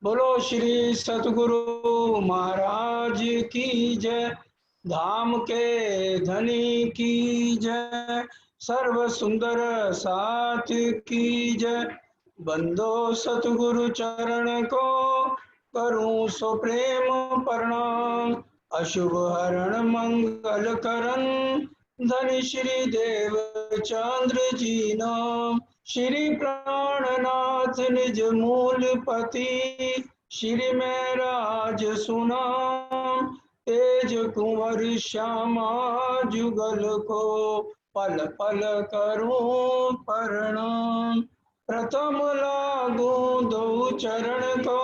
बोलो श्री सतगुरु महाराज की जय। धाम के धनी की जय। सर्व सुंदर साथ की जय। बंदो सतगुरु चरण को करूं सो प्रेम प्रणाम। अशुभ हरण मंगल करण धन श्री देव चंद्र जी नाम। श्री प्राणनाथ निज मूल पति श्री में राज सुनाम। तेज कुंवर श्यामा जुगल को पल पल करूं प्रणाम। प्रथम लागू दो चरण को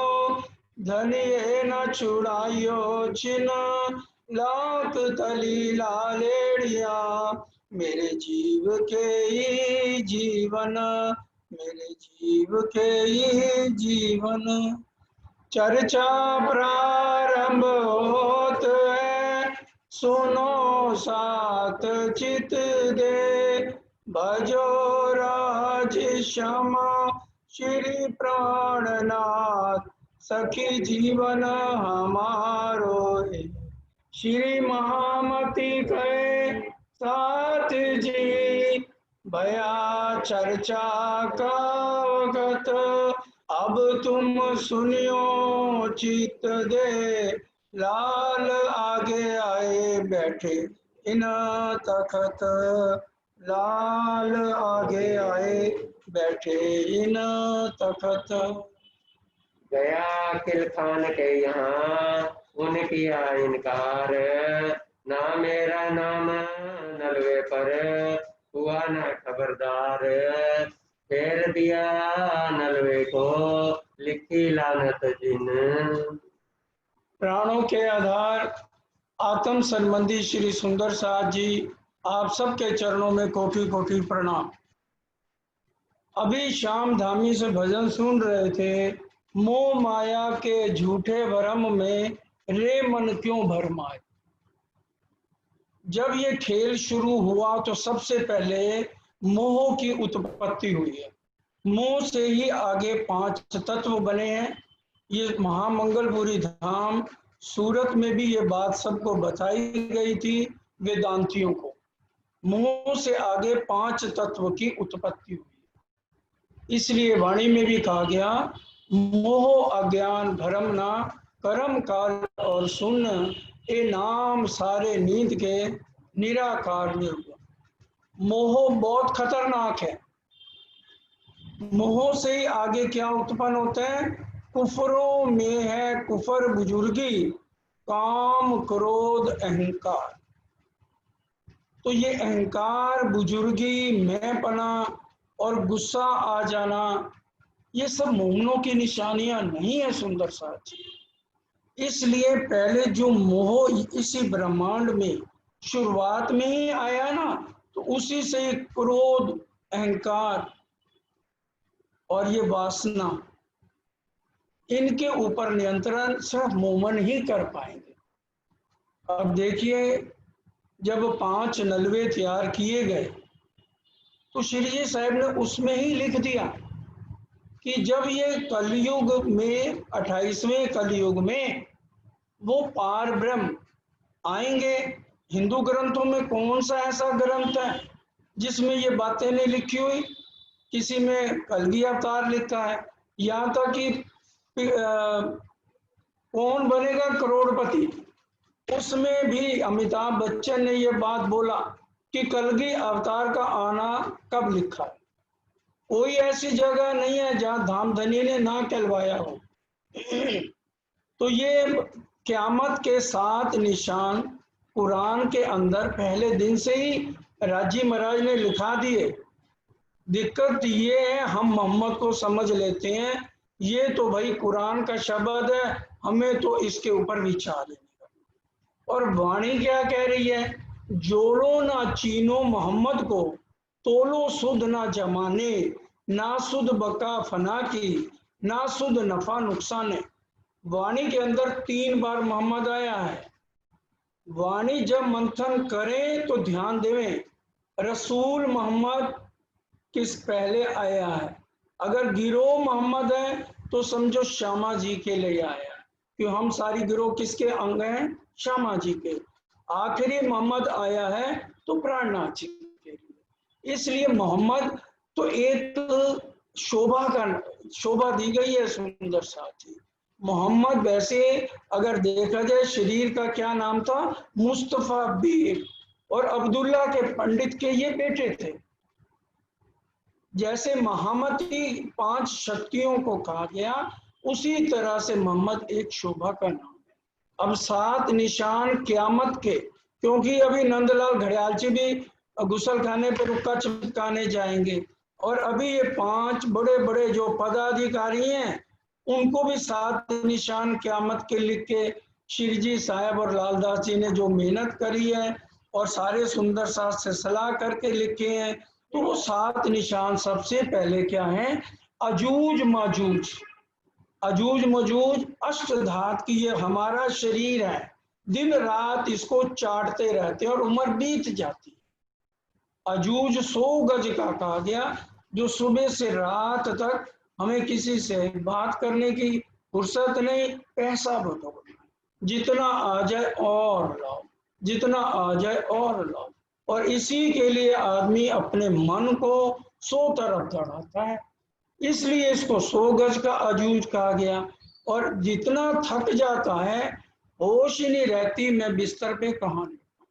धनिये न छुड़ाइयो छिन्न। लाख तली लालेड़िया मेरे जीव के ही जीवन, मेरे जीव के ही जीवन। चर्चा प्रारंभ होत है सुनो सात चित दे। भजो राज श्यामा श्री प्राणनाथ सखी जीवन हमारो है। श्री महामती कहे साथ जी भया चर्चा का वगत। अब तुम सुनियो चित दे। लाल आगे आए बैठे इन तखत, लाल आगे आए बैठे इन तखत। गया किल खान के यहाँ उन किया इनकार। ना मेरा नाम नलवे पर हुआ ना खबरदार। फेर दिया नलवे को लिखी लानत जिन। प्राणों के आधार आत्म संबंधी श्री सुंदर साथ जी आप सबके चरणों में कोटि कोटि प्रणाम। अभी श्याम धामी से भजन सुन रहे थे। मोह माया के झूठे भरम में रे मन क्यों भरमाए। जब ये खेल शुरू हुआ तो सबसे पहले मोह की उत्पत्ति हुई है। मोह से ही आगे 5 तत्व बने हैं। ये महामंगलपुरी धाम सूरत में भी ये बात सबको बताई गई थी वेदांतियों को। मोह से आगे 5 तत्व की उत्पत्ति हुई। इसलिए वाणी में भी कहा गया मोह अज्ञान भरम ना कर्म काल और सुन। ए नाम सारे नींद के निराकार निर्गुण। मोह बहुत खतरनाक है। मोह से ही आगे क्या उत्पन्न होता है। कुफरों में है कुफर बुजुर्गी, काम क्रोध अहंकार। तो ये अहंकार बुजुर्गी मैंपना और गुस्सा आ जाना ये सब मोहनों की निशानियां नहीं है सुंदर साथी। इसलिए पहले जो मोह इसी ब्रह्मांड में शुरुआत में ही आया ना, तो उसी से क्रोध अहंकार और ये वासना इनके ऊपर नियंत्रण सिर्फ मोमन ही कर पाएंगे। अब देखिए जब 5 नलवे तैयार किए गए तो श्री जी साहब ने उसमें ही लिख दिया कि जब ये कलयुग में 28वें कलयुग में वो पार ब्रह्म आएंगे। हिंदू ग्रंथों में कौन सा ऐसा ग्रंथ है जिसमें ये बातें नहीं लिखी हुई। किसी में कलगी अवतार लिखा है। यहाँ तक कि कौन बनेगा करोड़पति, उसमें भी अमिताभ बच्चन ने ये बात बोला कि कलगी अवतार का आना कब लिखा है। कोई ऐसी जगह नहीं है जहां धामधनी ने ना कहलवाया हो। तो ये क़यामत के 7 निशान कुरान के अंदर पहले दिन से ही राजी महाराज ने लिखा दिए। दिक्कत ये है हम मोहम्मद को समझ लेते हैं, ये तो भाई कुरान का शब्द है, हमें तो इसके विचार लेने का। और वाणी क्या कह रही है, जोड़ो ना चीनो मोहम्मद को, तोलो सुध ना जमाने, ना सुध बका फना की, ना सुध नफा नुकसान। वाणी के अंदर 3 बार मोहम्मद आया है। वाणी जब मंथन करें तो ध्यान देवें रसूल मोहम्मद किस पहले आया है। अगर गिरोह मोहम्मद है तो समझो श्यामा जी के लिए आया, क्यों हम सारी गिरोह किसके अंग हैं? श्यामा जी के। आखिरी मोहम्मद आया है तो प्राणनाथ जी के लिए। इसलिए मोहम्मद तो एक शोभा दी गई है सुंदर साथी। मोहम्मद वैसे अगर देखा जाए शरीर का क्या नाम था? मुस्तफा बीर, और अब्दुल्ला के पंडित के ये बेटे थे। जैसे महामती 5 शक्तियों को कहा गया, उसी तरह से मोहम्मद एक शोभा का नाम है। अब 7 निशान क़यामत के, क्योंकि अभी नंदलाल घड़ियालची भी गुसल खाने पर रुक्का चिपकाने जाएंगे, और अभी ये 5 बड़े बड़े जो पदाधिकारी हैं उनको भी 7 निशान क़यामत के लिख के श्री जी साहब और लालदास जी ने जो मेहनत करी है और सारे सुंदर साथ से सलाह करके लिखे हैं, तो वो 7 निशान सबसे पहले क्या हैं? अजूज माजूज। अजूज मजूज अष्टधात की ये हमारा शरीर है, दिन रात इसको चाटते रहते हैं और उम्र बीत जाती है। अजूज 100 गज का कहा गया, जो सुबह से रात तक हमें किसी से बात करने की फुर्सत नहीं, पैसा बटोरना, जितना आ जाए और लाओ, जितना आ जाए और लाओ। और इसी के लिए आदमी अपने मन को 100 तरफ दौड़ाता है, इसलिए इसको 100 गज का अजूज कहा गया। और जितना थक जाता है, होश ही नहीं रहती, मैं बिस्तर पे कहाँ लेटा,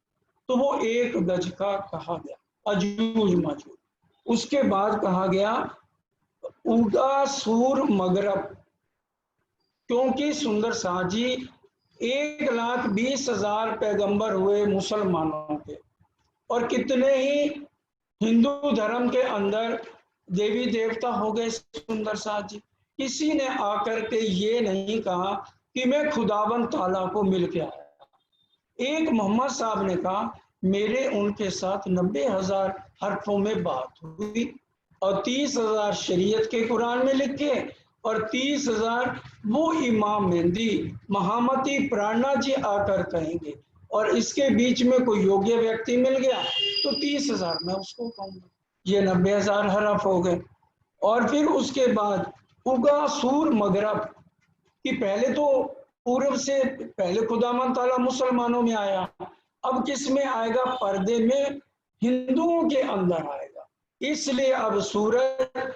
तो वो 1 गज का कहा गया अजूज मजूज। उसके बाद कहा गया उगा सूर मगरब, क्योंकि सुंदर शाह जी 1,20,000 पैगंबर हुए मुसलमानों के, और कितने ही हिंदू धर्म के अंदर देवी देवता हो गए सुंदर शाह जी। किसी ने आकर के ये नहीं कहा कि मैं खुदावन ताला को मिल के आया। एक मोहम्मद साहब ने कहा मेरे उनके साथ 90,000 हरफों में बात हुई, और 30,000 शरीयत के कुरान में लिखे, और 30,000 वो इमाम मेहंदी महामती प्राणनाथ जी आकर कहेंगे, और इसके बीच में कोई योग्य व्यक्ति मिल गया तो 30,000 मैं उसको कहूँगा। ये 90,000 हरफ हो गए। और फिर उसके बाद उगा सूर मगरब, कि पहले तो पूर्व से पहले खुदावन ताला मुसलमानों में आया, अब किस में आएगा? पर्दे में हिंदुओं के अंदर आएगा। इसलिए अब सूरज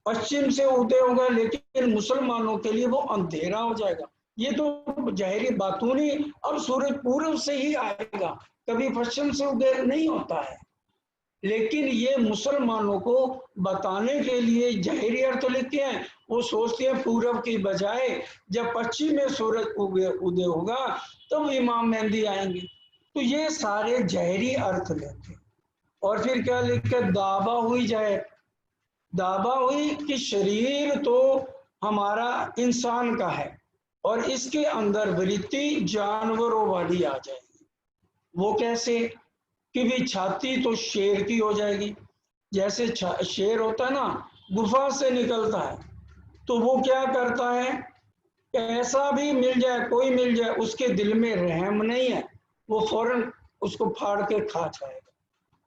पश्चिम से उदय होगा, लेकिन मुसलमानों के लिए वो अंधेरा हो जाएगा। ये तो जाहिरी बातों नहीं, अब सूरज पूर्व से ही आएगा, कभी पश्चिम से उदय नहीं होता है। लेकिन ये मुसलमानों को बताने के लिए जाहिरी अर्थ लिखते हैं। वो सोचते हैं पूर्व की बजाय जब पश्चिम में सूरज उदय होगा तब इमाम मेहंदी आएंगे, तो ये सारे जाहिरी अर्थ लेते। और फिर क्या लिखा? दावा हुई जाए, दावा हुई कि शरीर तो हमारा इंसान का है और इसके अंदर वृत्ति जानवरों वाली आ जाएगी। वो कैसे? कि भी छाती तो शेर की हो जाएगी, जैसे शेर होता है ना, गुफा से निकलता है, तो वो क्या करता है? ऐसा भी मिल जाए, कोई मिल जाए, उसके दिल में रहम नहीं है, वो फौरन उसको फाड़ के खा जाएगा।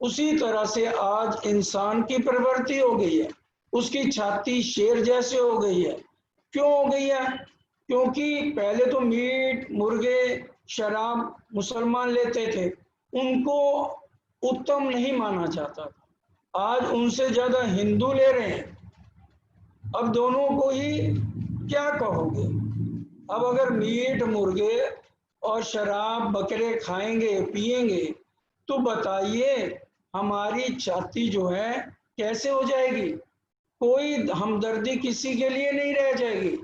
उसी तरह से आज इंसान की प्रवृत्ति हो गई है, उसकी छाती शेर जैसे हो गई है। क्यों हो गई है? क्योंकि पहले तो मीट मुर्गे शराब मुसलमान लेते थे, उनको उत्तम नहीं माना जाता था, आज उनसे ज्यादा हिंदू ले रहे हैं। अब दोनों को ही क्या कहोगे? अब अगर मीट मुर्गे और शराब बकरे खाएंगे पिएंगे तो बताइए हमारी छाती जो है कैसे हो जाएगी? कोई हमदर्दी किसी के लिए नहीं रह जाएगी।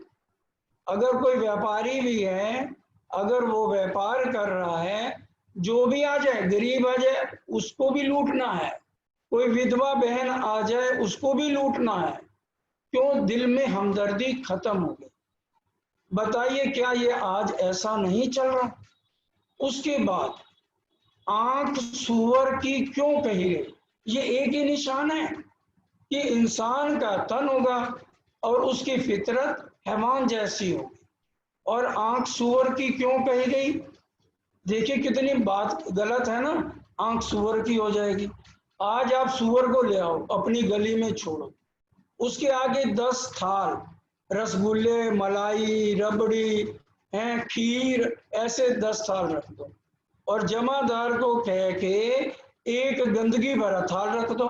अगर कोई व्यापारी भी है, अगर वो व्यापार कर रहा है, जो भी आ जाए, गरीब आ जाए उसको भी लूटना है, कोई विधवा बहन आ जाए उसको भी लूटना है। क्यों? दिल में हमदर्दी खत्म हो गई। बताइए क्या ये आज ऐसा नहीं चल रहा? उसके बाद आंख सूअर की क्यों कही गई? ये एक ही निशान है कि इंसान का तन होगा और उसकी फितरत हैवान जैसी होगी, और आंख सूअर की क्यों कही गई? देखिए कितनी बात गलत है ना, आंख सूअर की हो जाएगी। आज आप सूअर को ले आओ, अपनी गली में छोड़ो, उसके आगे 10 थाल रसगुल्ले, मलाई, रबड़ी, खीर, ऐसे 10 थाल रख दो और जमादार को कह के एक गंदगी भरा थाल रख दो।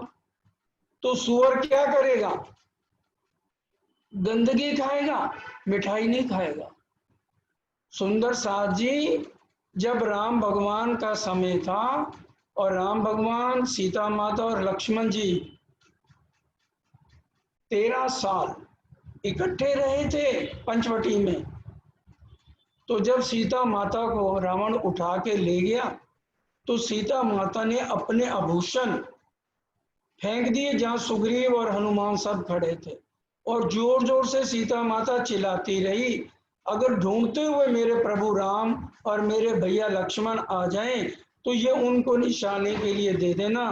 तो सुअर क्या करेगा? गंदगी खाएगा, मिठाई नहीं खाएगा। सुंदर साथ जी, जब राम भगवान का समय था और राम भगवान, सीता माता और लक्ष्मण जी 13 साल इकट्ठे रहे थे पंचवटी में, तो जब सीता माता को रावण उठा के ले गया तो सीता माता ने अपने आभूषण फेंक दिए जहां सुग्रीव और हनुमान सब खड़े थे और जोर जोर से सीता माता चिल्लाती रही, अगर ढूंढते हुए मेरे प्रभु राम और मेरे भैया लक्ष्मण आ जाएं तो ये उनको निशाने के लिए दे देना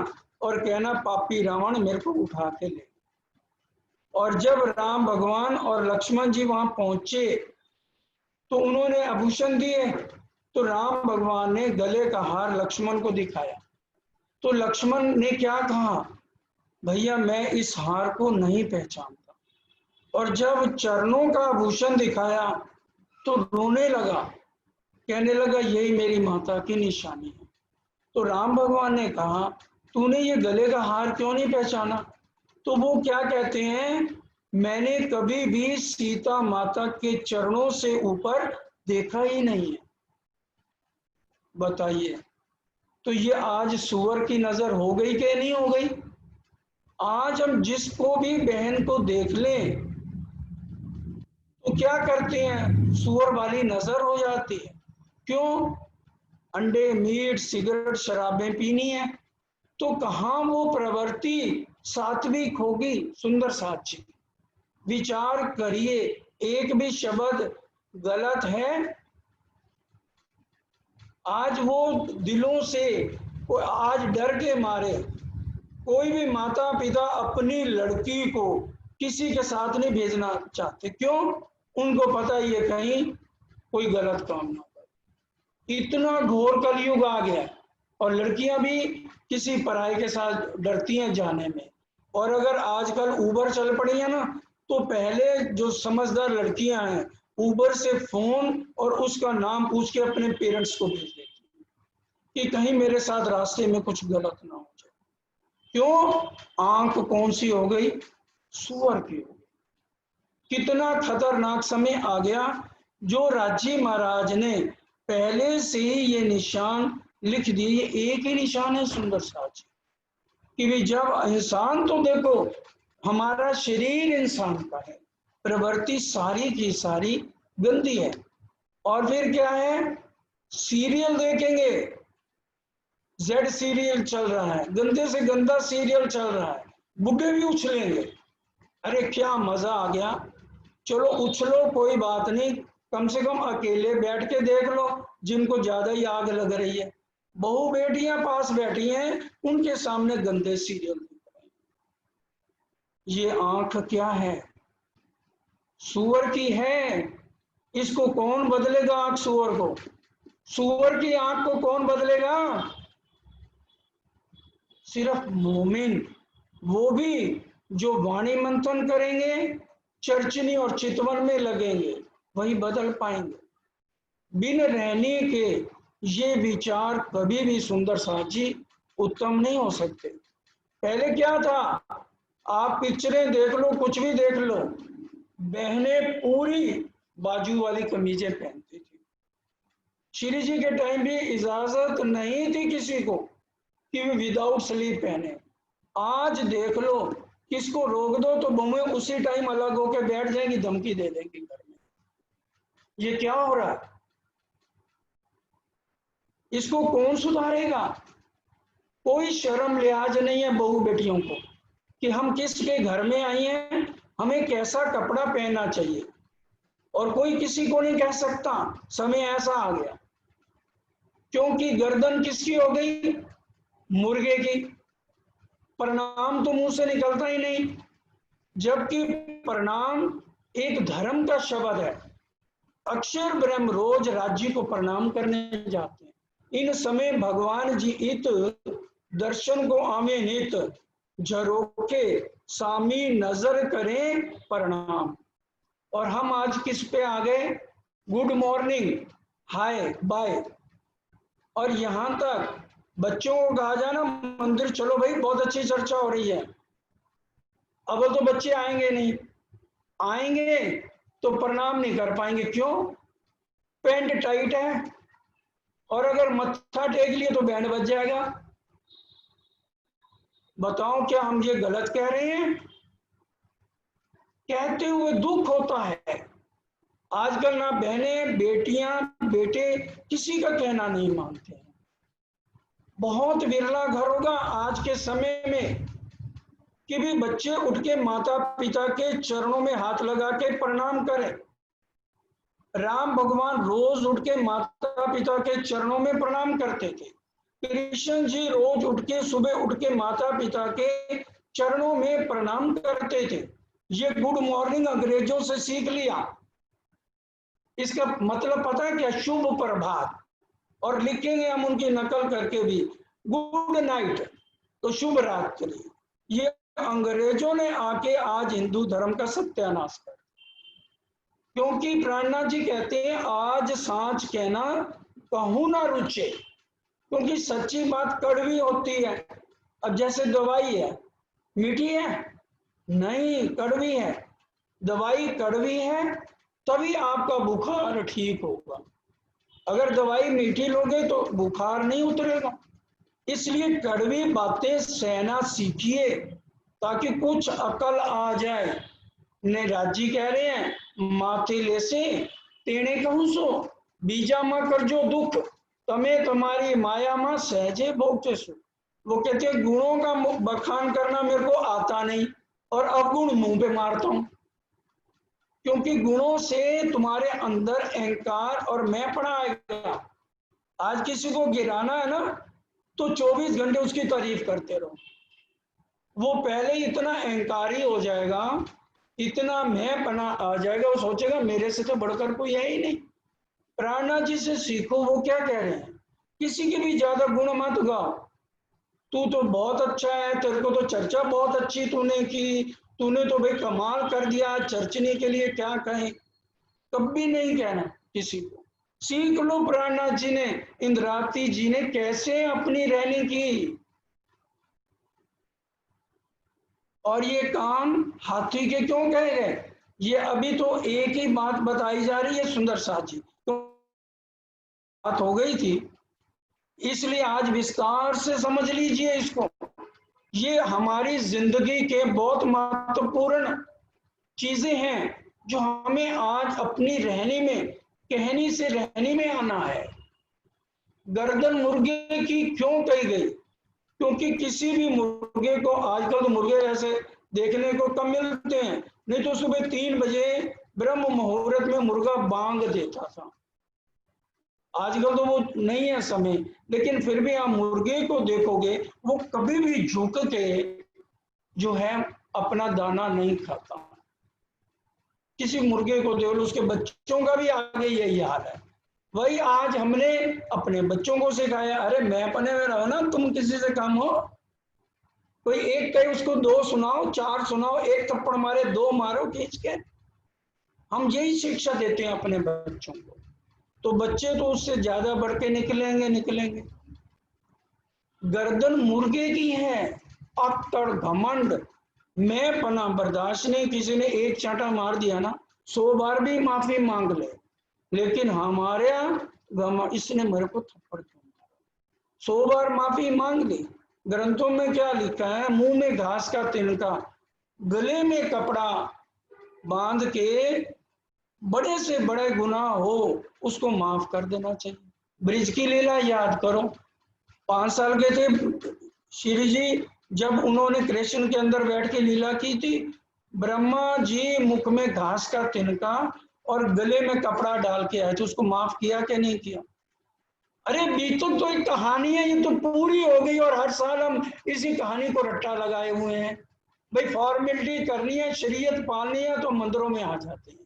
और कहना पापी रावण मेरे को उठा के ले। और जब राम भगवान और लक्ष्मण जी वहां पहुंचे तो उन्होंने आभूषण दिए, तो राम भगवान ने गले का हार लक्ष्मण को दिखाया। तो लक्ष्मण ने क्या कहा, भैया मैं इस हार को नहीं पहचानता। और जब चरणों का आभूषण दिखाया तो रोने लगा, कहने लगा यही मेरी माता की निशानी है। तो राम भगवान ने कहा तूने ये गले का हार क्यों नहीं पहचाना? तो वो क्या कहते हैं, मैंने कभी भी सीता माता के चरणों से ऊपर देखा ही नहीं है। बताइए, तो ये आज सुअर की नजर हो गई कि नहीं हो गई? आज हम जिसको भी बहन को देख लें तो क्या करते हैं, सुअर वाली नजर हो जाती है। क्यों? अंडे, मीट, सिगरेट, शराबें पीनी है, तो कहां वो प्रवृत्ति सात्विक होगी? सुंदर साथी, विचार करिए, एक भी शब्द गलत है? आज वो दिलों से, आज डर के मारे कोई भी माता पिता अपनी लड़की को किसी के साथ नहीं भेजना चाहते। क्यों? उनको पता ये कहीं कोई गलत काम ना करे। इतना घोर कलयुग आ गया और लड़कियां भी किसी पराये के साथ डरती हैं जाने में। और अगर आजकल उबर चल पड़ी है ना, तो पहले जो समझदार लड़कियां हैं उबर से फोन और उसका नाम पूछ के अपने पेरेंट्स को भेज देती हैं कि कहीं मेरे साथ रास्ते में कुछ गलत ना हो जाए। क्यों? आंख कौन सी हो गई? सुअर की हो गई। कितना खतरनाक समय आ गया, जो राजी महाराज ने पहले से ही ये निशान लिख दिए। ये एक ही निशान है सुंदर साज कि भी जब इंसान, तो देखो हमारा शरीर इंसान का है, प्रवृत्ति सारी की सारी गंदी है। और फिर क्या है, सीरियल देखेंगे, जेड सीरियल चल रहा है, गंदे से गंदा सीरियल चल रहा है, बुढ़े भी उछलेंगे। अरे क्या मजा आ गया। चलो उछलो, कोई बात नहीं, कम से कम अकेले बैठ के देख लो जिनको ज्यादा ही आग लग रही है। बहू बेटियां पास बैठी हैं, उनके सामने गंदे सीरियल दिख रहे हैं। ये आंख क्या है? सुअर की है। इसको कौन बदलेगा आंख सुअर को? सुअर की आंख को कौन बदलेगा? सिर्फ मोमिन, वो भी जो वाणी मंथन करेंगे, चर्चनी और चितवन में लगेंगे, वही बदल पाएंगे। बिन रहने के ये विचार कभी भी सुंदर साजी उत्तम नहीं हो सकते। पहले क्या था, आप पिक्चरें देख लो, कुछ भी देख लो, बहनें पूरी बाजू वाली कमीजें पहनती थी। श्री जी के टाइम भी इजाजत नहीं थी किसी को कि वे विदाउट स्लीव पहने। आज देख लो, किसको रोक दो तो बहुएं उसी टाइम अलग होकर बैठ जाएंगी, धमकी दे देंगी घर में। ये क्या हो रहा है? इसको कौन सुधारेगा? कोई शर्म लिहाज नहीं है बहू बेटियों को कि हम किसके घर में आई हैं, हमें कैसा कपड़ा पहनना चाहिए। और कोई किसी को नहीं कह सकता, समय ऐसा आ गया। क्योंकि गर्दन किसकी हो गई? मुर्गे की। प्रणाम तो मुंह से निकलता ही नहीं, जबकि प्रणाम एक धर्म का शब्द है। अक्षर ब्रह्म रोज राज्य को प्रणाम करने जाते हैं। इन समय भगवान जी इत दर्शन को आवे नित, झरोके सामी नजर करें प्रणाम। और हम आज किस पे आ गए? गुड मॉर्निंग, हाय, बाय। और यहां तक बच्चों को कहा जाए ना मंदिर चलो भाई, बहुत अच्छी चर्चा हो रही है, अब तो बच्चे आएंगे नहीं, आएंगे तो प्रणाम नहीं कर पाएंगे। क्यों? पैंट टाइट है, और अगर मत्था टेक लिए तो बैंड बज जाएगा। बताओ क्या हम ये गलत कह रहे हैं? कहते हुए दुख होता है। आजकल ना बहनें, बेटियां, बेटे किसी का कहना नहीं मानते हैं। बहुत विरला घर होगा आज के समय में कि भी बच्चे उठ के माता पिता के चरणों में हाथ लगा के प्रणाम करें। राम भगवान रोज उठ के माता पिता के चरणों में प्रणाम करते थे। कृष्ण जी रोज उठ के, सुबह उठ के माता पिता के चरणों में प्रणाम करते थे। ये गुड मॉर्निंग अंग्रेजों से सीख लिया। इसका मतलब पता है क्या? शुभ प्रभात। और लिखेंगे हम उनकी नकल करके भी, गुड नाइट, तो शुभ रात्रि। ये अंग्रेजों ने आके आज हिंदू धर्म का सत्यानाश कर, क्योंकि प्राणनाथ जी कहते हैं आज सांच कहना कहूं ना रुचे, क्योंकि सच्ची बात कड़वी होती है। अब जैसे दवाई है, मीठी है? नहीं, कड़वी है। दवाई कड़वी है तभी आपका बुखार ठीक होगा। अगर दवाई मीठी लोगे तो बुखार नहीं उतरेगा। इसलिए कड़वी बातें सहना सीखिए ताकि कुछ अकल आ जाए। नेराज जी कह रहे हैं माथे ले से तेने कहूं सो, बीजा मां कर जो दुख तमे तुम्हारी माया मां सहजे भोगते सो। वो कहते हैं गुणों का बखान करना मेरे को आता नहीं और अवगुण मुंह पे मारता हूं, क्योंकि गुणों से तुम्हारे अंदर अहंकार और मैं पड़ा आएगा। आज किसी को गिराना है ना तो 24 घंटे उसकी तारीफ करते रहो। वो पहले ही इतना अहंकारी हो जाएगा, इतना मैं पना आ जाएगा, वो सोचेगा मेरे से तो बढ़कर कोई है ही नहीं। प्राणनाथ जी से सीखो, वो क्या कह रहे हैं? किसी के भी ज्यादा गुण मत गाओ। तू तो बहुत अच्छा है, तेरे को तो चर्चा बहुत अच्छी तूने की, तूने तो भाई कमाल कर दिया, चर्चने के लिए क्या कहें। कभी नहीं कहना किसी को। सीख लो प्राणनाथ जी ने, इंद्रावती जी ने कैसे अपनी रहनी की। और ये काम हाथी के क्यों कह रहे? ये अभी तो एक ही बात बताई जा रही है सुंदर साथ जी, तो बात हो गई थी, इसलिए आज विस्तार से समझ लीजिए इसको। ये हमारी जिंदगी के बहुत महत्वपूर्ण चीजें हैं जो हमें आज अपनी रहनी में, कहनी से रहनी में आना है। गर्दन मुर्गे की क्यों कही गई? क्योंकि किसी भी मुर्गे को, आजकल तो मुर्गे ऐसे देखने को कम मिलते हैं, नहीं तो सुबह 3 बजे ब्रह्म मुहूर्त में मुर्गा बांग देता था। आजकल तो वो नहीं है समय, लेकिन फिर भी आप मुर्गे को देखोगे वो कभी भी झुक के जो है अपना दाना नहीं खाता। किसी मुर्गे को देख लो, उसके बच्चों का भी आगे यही हाल है। वही आज हमने अपने बच्चों को सिखाया, अरे मैं पने में रहो ना, तुम किसी से कम हो। कोई एक कहे उसको 2 सुनाओ, 4 सुनाओ, एक थप्पड़ मारे 2 मारो खींच के। हम यही शिक्षा देते हैं अपने बच्चों को, तो बच्चे तो उससे ज्यादा बढ़ के निकलेंगे। गर्दन मुर्गे की है, अक्कड़ घमंड मैं पना बर्दाश्त नहीं। किसी ने एक चांटा मार दिया ना 100 बार भी माफी मांग ले, लेकिन हमारे इसने मेरे को थप्पड़ क्यों मारा, 100 बार माफी मांग ली। ग्रंथों में क्या लिखा है? मुंह में घास का तिनका, गले में कपड़ा बांध के बड़े से बड़े गुनाह हो उसको माफ कर देना चाहिए। ब्रिज की लीला याद करो, 5 साल के थे श्री जी जब उन्होंने कृष्ण के अंदर बैठ के लीला की थी। ब्रह्मा जी मुख में घास का तिनका और गले में कपड़ा डाल के आए थे, उसको माफ किया क्या नहीं किया? अरे बीतक तो एक कहानी है, ये तो पूरी हो गई और हर साल हम इसी कहानी को रट्टा लगाए हुए हैं। भाई फॉर्मेलिटी करनी है, शरीयत पालनी है, तो मंदिरों में आ जाते हैं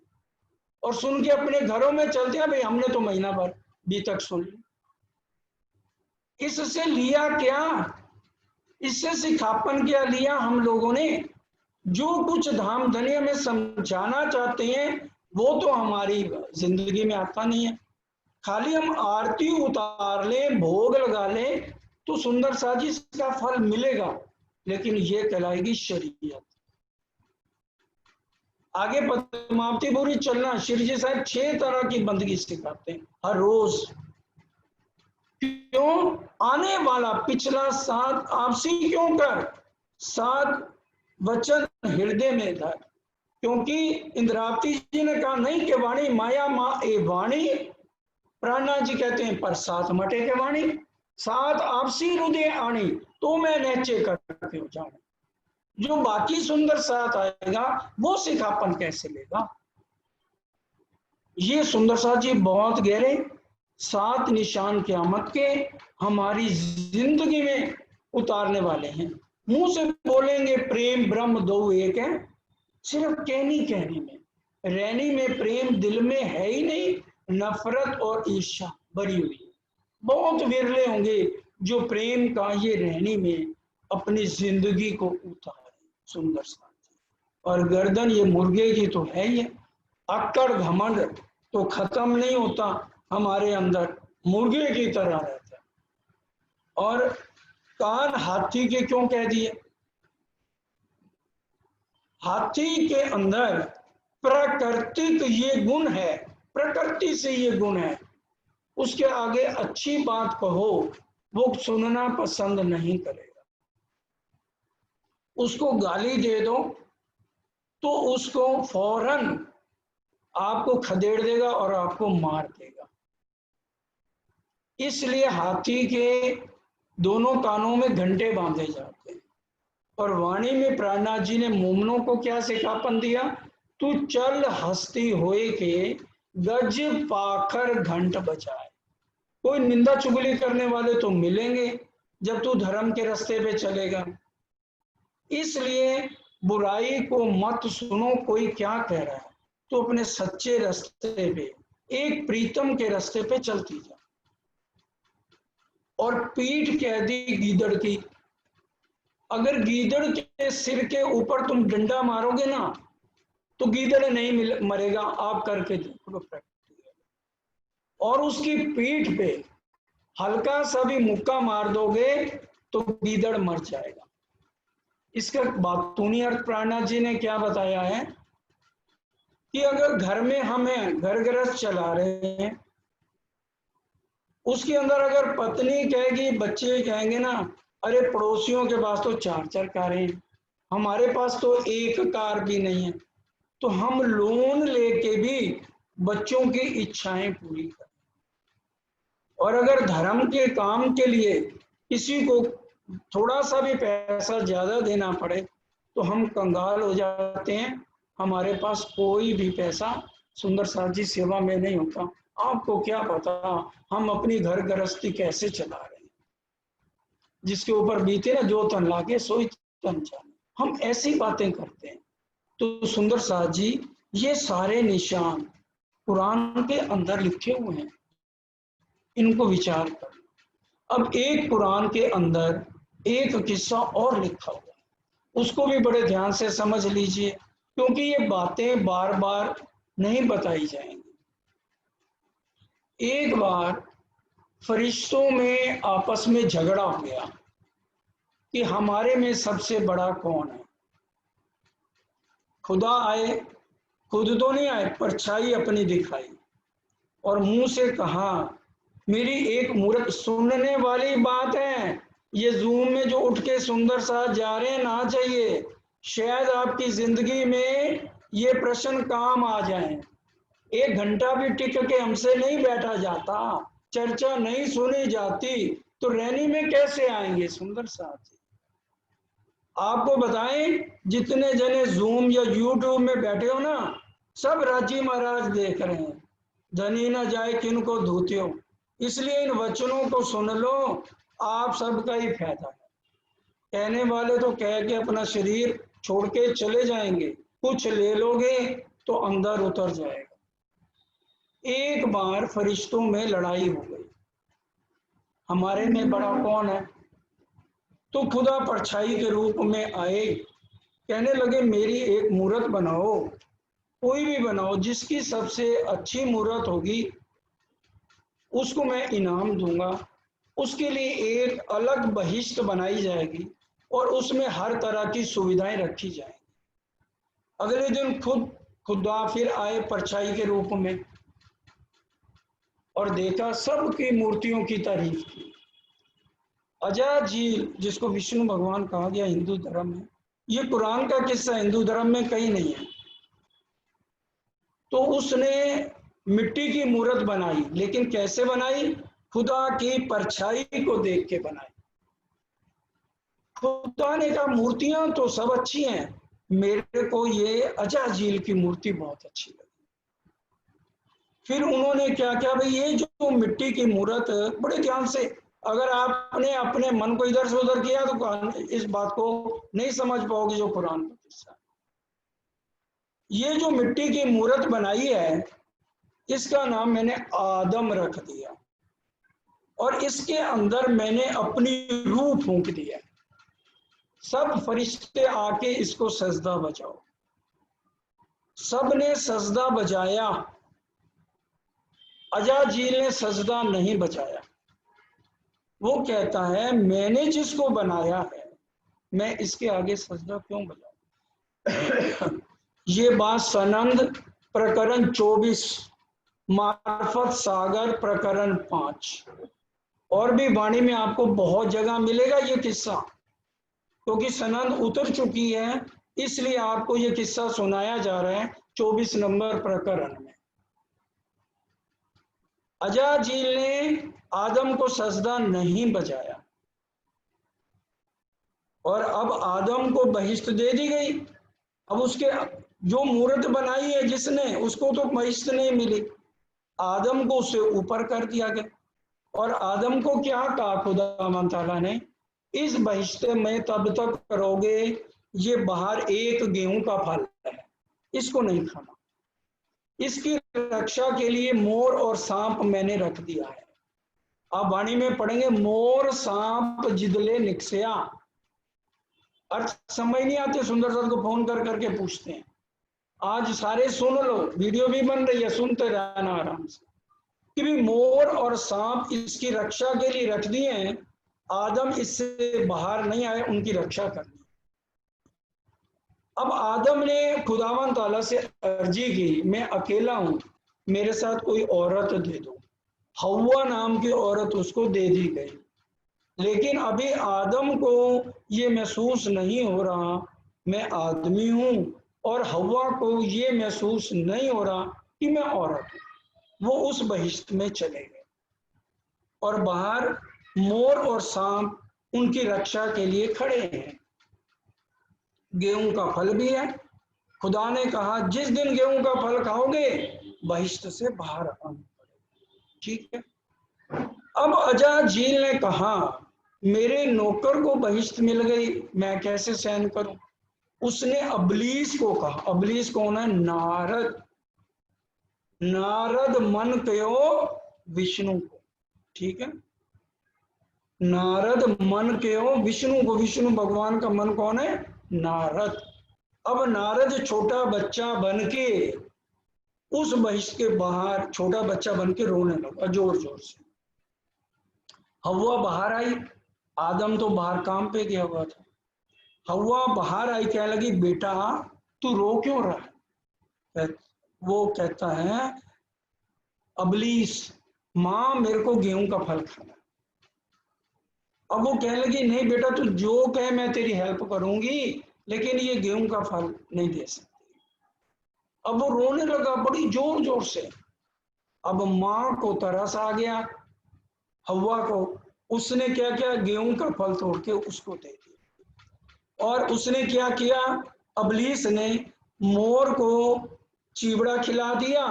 और सुन के अपने घरों में चलते हैं। भाई हमने तो महीना भर बीतक सुन ली। इससे लिया क्या? इससे सिखापन क्या लिया हम लोगों ने? जो कुछ धाम धनिया में समझाना चाहते हैं वो तो हमारी जिंदगी में आता नहीं है। खाली हम आरती उतार लें, भोग लगा लें तो सुंदर साजी का फल मिलेगा, लेकिन ये कहलाएगी शरीयत। आगे पद्मावती पूरी चलना, श्री जी साहब 6 तरह की बंदगी सिखाते हैं हर रोज। क्यों? आने वाला पिछला 7 आपसी क्यों कर, 7 वचन हृदय में धर। क्योंकि इंद्रावती जी ने कहा नहीं कि वाणी माया माँ ए वाणी, प्राणनाथ जी कहते हैं पर 7 मटे के वाणी, 7 आपसी हृदय आणी, तो मैं नहचे करके हो जाऊं। जो बाकी सुंदर 7 आएगा वो सिखापन कैसे लेगा? ये सुंदर साथ जी बहुत गहरे 7 निशान क़यामत के हमारी जिंदगी में उतारने वाले हैं। मुंह से बोलेंगे प्रेम ब्रह्म दो एक है, सिर्फ कहनी में, रहनी में प्रेम दिल में है ही नहीं, नफरत और ईर्ष्या भरी हुई है। बहुत विरले होंगे जो प्रेम का ये रहनी में अपनी जिंदगी को उतारे। सुंदर साथ जी, और गर्दन ये मुर्गे की तो है ही है, अक्कड़ घमंड तो खत्म नहीं होता हमारे अंदर, मुर्गे की तरह रहता है। और कान हाथी के क्यों कह दिए? हाथी के अंदर प्राकृतिक ये गुण है, प्रकृति से ये गुण है। उसके आगे अच्छी बात कहो वो सुनना पसंद नहीं करेगा, उसको गाली दे दो तो उसको फौरन आपको खदेड़ देगा और आपको मार देगा। इसलिए हाथी के दोनों कानों में घंटे बांधे जाते हैं। और वाणी में प्राणनाथ जी ने मोमनों को क्या सिखापन दिया? तू चल हस्ती होए के गज पाखर घंट बजाए। कोई निंदा चुगली करने वाले तो मिलेंगे जब तू धर्म के रास्ते पे चलेगा। इसलिए बुराई को मत सुनो कोई क्या कह रहा है, तो अपने सच्चे रास्ते पे, एक प्रीतम के रास्ते पे चलती जा। और पीठ कह दी गीदड़ की, अगर गीदड़ के सिर के ऊपर तुम डंडा मारोगे ना तो गीदड़ नहीं मरेगा, आप करके देखो प्रैक्टिकल। और उसकी पीठ पे हल्का सा भी मुक्का मार दोगे तो गीदड़ मर जाएगा। इसका बातूनी अर्थ प्राणनाथ जी ने क्या बताया है कि अगर घर में हमें घर गृहस्थ चला रहे हैं, उसके अंदर अगर पत्नी कहेगी, बच्चे कहेंगे ना, अरे पड़ोसियों के पास तो 4-4 कारें हैं, हमारे पास तो एक कार भी नहीं है, तो हम लोन लेके भी बच्चों की इच्छाएं पूरी करें। और अगर धर्म के काम के लिए किसी को थोड़ा सा भी पैसा ज्यादा देना पड़े तो हम कंगाल हो जाते हैं, हमारे पास कोई भी पैसा सुंदर साथ जी सेवा में नहीं होता। आपको क्या पता हम अपनी घर गृहस्थी कैसे चला रहे हैं? जिसके ऊपर बीते ना जो तन लागे सोई तन जाने, हम ऐसी बातें करते हैं। तो सुंदर साथ जी ये सारे निशान कुरान के अंदर लिखे हुए हैं, इनको विचार कर। अब एक कुरान के अंदर एक किस्सा और लिखा हुआ है, उसको भी बड़े ध्यान से समझ लीजिए, क्योंकि ये बातें बार बार नहीं बताई जाएंगी। एक बार फरिश्तों में आपस में झगड़ा हो गया कि हमारे में सबसे बड़ा कौन है। खुदा आए, खुद तो नहीं आए, परछाई अपनी दिखाई और मुंह से कहा, मेरी एक मूर्ख सुनने वाली बात है, ये जूम में जो उठ के सुंदर साथ जा रहे हैं ना चाहिए, शायद आपकी जिंदगी में ये प्रश्न काम आ जाए। 1 घंटा भी टिक के हमसे नहीं बैठा जाता, चर्चा नहीं सुनी जाती, तो रहनी में कैसे आएंगे सुंदर साथ? आपको बताएं, जितने जने जूम या यूट्यूब में बैठे हो ना, सब राजी महाराज देख रहे हैं, धनी ना जाए किनको धोते हो। इसलिए इन वचनों को सुन लो, आप सबका ही फायदा है। कहने वाले तो कह के अपना शरीर छोड़ के चले जाएंगे, कुछ ले लोगे तो अंदर उतर जाएगा। एक बार फरिश्तों में लड़ाई हो गई, हमारे में बड़ा कौन है? तो खुदा परछाई के रूप में आए, कहने लगे मेरी एक मूर्त बनाओ, कोई भी बनाओ, जिसकी सबसे अच्छी मूर्त होगी उसको मैं इनाम दूंगा। उसके लिए एक अलग बहिष्ट बनाई जाएगी और उसमें हर तरह की सुविधाएं रखी जाएंगी। अगले दिन खुदा फिर आए परछाई के रूप में और देखा, सबकी मूर्तियों की तारीफ की। अजा झील, जिसको विष्णु भगवान कहा गया हिंदू धर्म में, ये कुरान का किस्सा हिंदू धर्म में कहीं नहीं है। तो उसने मिट्टी की मूर्त बनाई, लेकिन कैसे बनाई? खुदा की परछाई को देख के बनाई। खुदा ने कहा मूर्तियां तो सब अच्छी हैं, मेरे को ये अजा झील की मूर्ति बहुत अच्छी लगी। फिर उन्होंने क्या किया, भाई ये जो मिट्टी की मूर्त, बड़े ध्यान से, अगर आपने अपने मन को इधर से उधर किया तो इस बात को नहीं समझ पाओगे जो कुरान का किस्सा है। ये जो मिट्टी की मूर्त बनाई है, इसका नाम मैंने आदम रख दिया और इसके अंदर मैंने अपनी रूह फूंक दिया। सब फरिश्ते आके इसको सजदा बजाओ। सब ने सजदा बजाया, अजा झील ने सजदा नहीं बजाया। वो कहता है मैंने जिसको बनाया है, मैं इसके आगे सजदा क्यों बजाऊं? ये बात सनंद प्रकरण 24, मार्फत सागर प्रकरण 5, और भी वाणी में आपको बहुत जगह मिलेगा ये किस्सा, क्योंकि सनंद उतर चुकी है, इसलिए आपको ये किस्सा सुनाया जा रहा है 24 नंबर प्रकरण में। अजा झील ने आदम को सजदा नहीं बजाया और अब आदम को बहिश्त दे दी गई। अब उसके जो मूर्त बनाई है जिसने, उसको तो बहिश्त नहीं मिली, आदम को उससे ऊपर कर दिया गया। और आदम को क्या कहा खुदा ताला ने, इस बहिश्त में तब तक करोगे ये बाहर एक गेहूं का फल है, इसको नहीं खाना। इसकी रक्षा के लिए मोर और सांप मैंने रख दिया है। आप वाणी में पढ़ेंगे, मोर सांप जिदले निकसिया। अर्थ समझ नहीं आते, सुंदर सर को फोन कर करके पूछते हैं। आज सारे सुन लो, वीडियो भी बन रही है, सुनते रहना आराम से, कि भी मोर और सांप इसकी रक्षा के लिए रख दिए हैं। आदम इससे बाहर नहीं आए, उनकी रक्षा करनी। अब आदम ने खुदावन ताला से अर्जी की, मैं अकेला हूं, मेरे साथ कोई औरत दे दो। हव्वा नाम की औरत उसको दे दी गई, लेकिन अभी आदम को ये महसूस नहीं हो रहा मैं आदमी हूं, और हव्वा को ये महसूस नहीं हो रहा कि मैं औरत हूं। वो उस बहिश्त में चले गए और बाहर मोर और सांप उनकी रक्षा के लिए खड़े हैं। गेहूं का फल भी है। खुदा ने कहा जिस दिन गेहूं का फल खाओगे बहिश्त से बाहर आना पड़ेगा। ठीक है। अब अजा झील ने कहा मेरे नौकर को बहिश्त मिल गई, मैं कैसे सहन करूं? उसने अबलीस को कहा, अबलीस कौन है? नारद। नारद मन कयो विष्णु को, ठीक है, नारद मन कयो विष्णु को। विष्णु भगवान का मन कौन है? नारद। अब नारद छोटा बच्चा बन के उस बहिश्त के बाहर छोटा बच्चा बन के रोने लगा जोर जोर से। हव्वा बाहर आई, आदम तो बाहर काम पे गया हुआ था। हव्वा बाहर आई, कहने लगी बेटा तू रो क्यों रहा है? वो कहता है अबलीस, माँ मेरे को गेहूं का फल खाना। अब वो कहने लगी नहीं बेटा तू जो कहे मैं तेरी हेल्प करूंगी, लेकिन ये गेहूं का फल नहीं दे सकती। अब वो रोने लगा बड़ी जोर जोर से। अब माँ को तरस आ गया हव्वा को, उसने क्या किया, गेहूं का फल तोड़ के उसको दे दिया। और उसने क्या किया, अबलीस ने मोर को चिवड़ा खिला दिया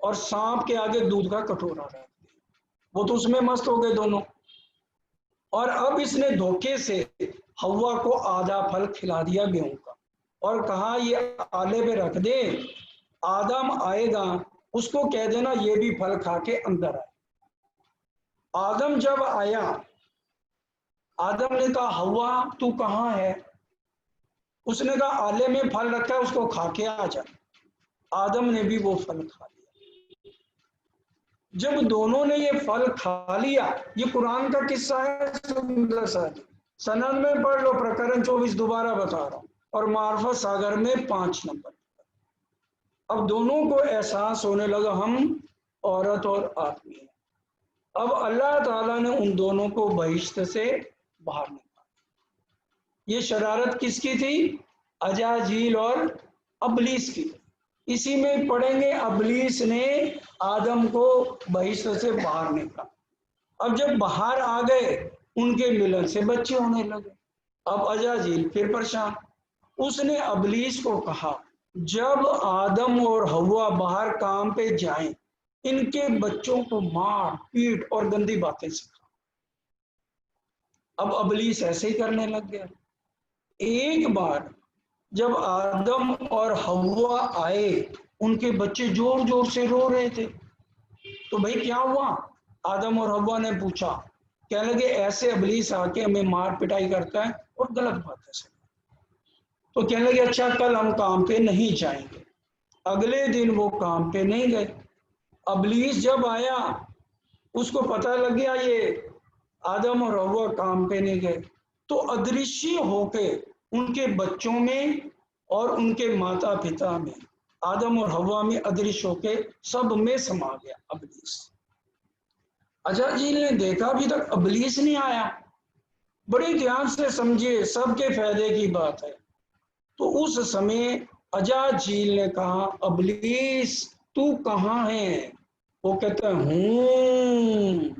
और सांप के आगे दूध का कटोरा रख दिया। वो तो उसमें मस्त हो गए दोनों। और अब इसने धोखे से हव्वा को आधा फल खिला दिया गेहूं का और कहा ये आले पे रख दे, आदम आएगा उसको कह देना ये भी फल खा के अंदर आए। आदम जब आया, आदम ने कहा हव्वा तू कहाँ है? उसने कहा आले में फल रखा है, उसको खा के आ जा। आदम ने भी वो फल खा लिया। जब दोनों ने ये फल खा लिया, ये कुरान का किस्सा है सुंदर सा, सनद में पढ़ लो, प्रकरण 24 दोबारा बता रहा हूं, और मार्फत सागर में 5 नंबर। अब दोनों को एहसास होने लगा हम औरत और आदमी हैं। अब अल्लाह ताला ने उन दोनों को बहिश्त से बाहर निकाला। ये शरारत किसकी थी? अजाजील और अबलीस की। इसी में पढ़ेंगे, अबलीस ने आदम को बहिश्त से बाहर निकाला। अब जब बाहर आ गए, उनके मिलन से बच्चे होने लगे। अब अजाजील फिर परेशान, उसने अबलीस को कहा, जब आदम और हवा बाहर काम पे जाएं, इनके बच्चों को मार पीट और गंदी बातें सिखा। अब अबलीस ऐसे ही करने लग गया। एक बार जब आदम और हवा आए, उनके बच्चे जोर जोर से रो रहे थे। तो भाई क्या हुआ? आदम और हवा ने पूछा। कहने लगे ऐसे अबलीस आके हमें मार पिटाई करता है और गलत बातें से। तो कहने लगे अच्छा कल हम काम पे नहीं जाएंगे। अगले दिन वो काम पे नहीं गए। अबलीस जब आया, उसको पता लग गया ये आदम और हवा काम पे नहीं गए, तो अदृश्य होके उनके बच्चों में और उनके माता पिता में, आदम और हवा में अदृश्य होके सब में समा गया अबलीस। अजाजील ने देखा अभी तक अबलीस नहीं आया। बड़े ध्यान से समझिए, सबके फायदे की बात है। तो उस समय अजाजील ने कहा, अबलीस तू कहाँ है? वो कहता हूँ।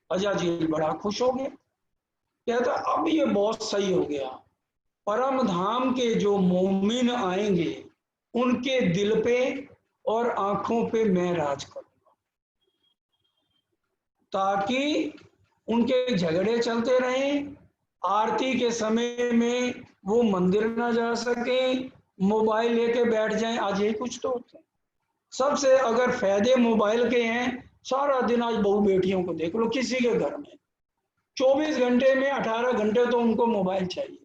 अजाजील बड़ा खुश हो गया, कहता अब ये बहुत सही हो गया। परम धाम के जो मोमिन आएंगे, उनके दिल पे और आंखों पे मैं राज करूंगा, ताकि उनके झगड़े चलते रहें, आरती के समय में वो मंदिर ना जा सके, मोबाइल लेके बैठ जाएं। आज ये कुछ तो होता है। सबसे अगर फायदे मोबाइल के हैं, सारा दिन आज बहू बेटियों को देख लो, किसी के घर में 24 घंटे में 18 घंटे तो उनको मोबाइल चाहिए,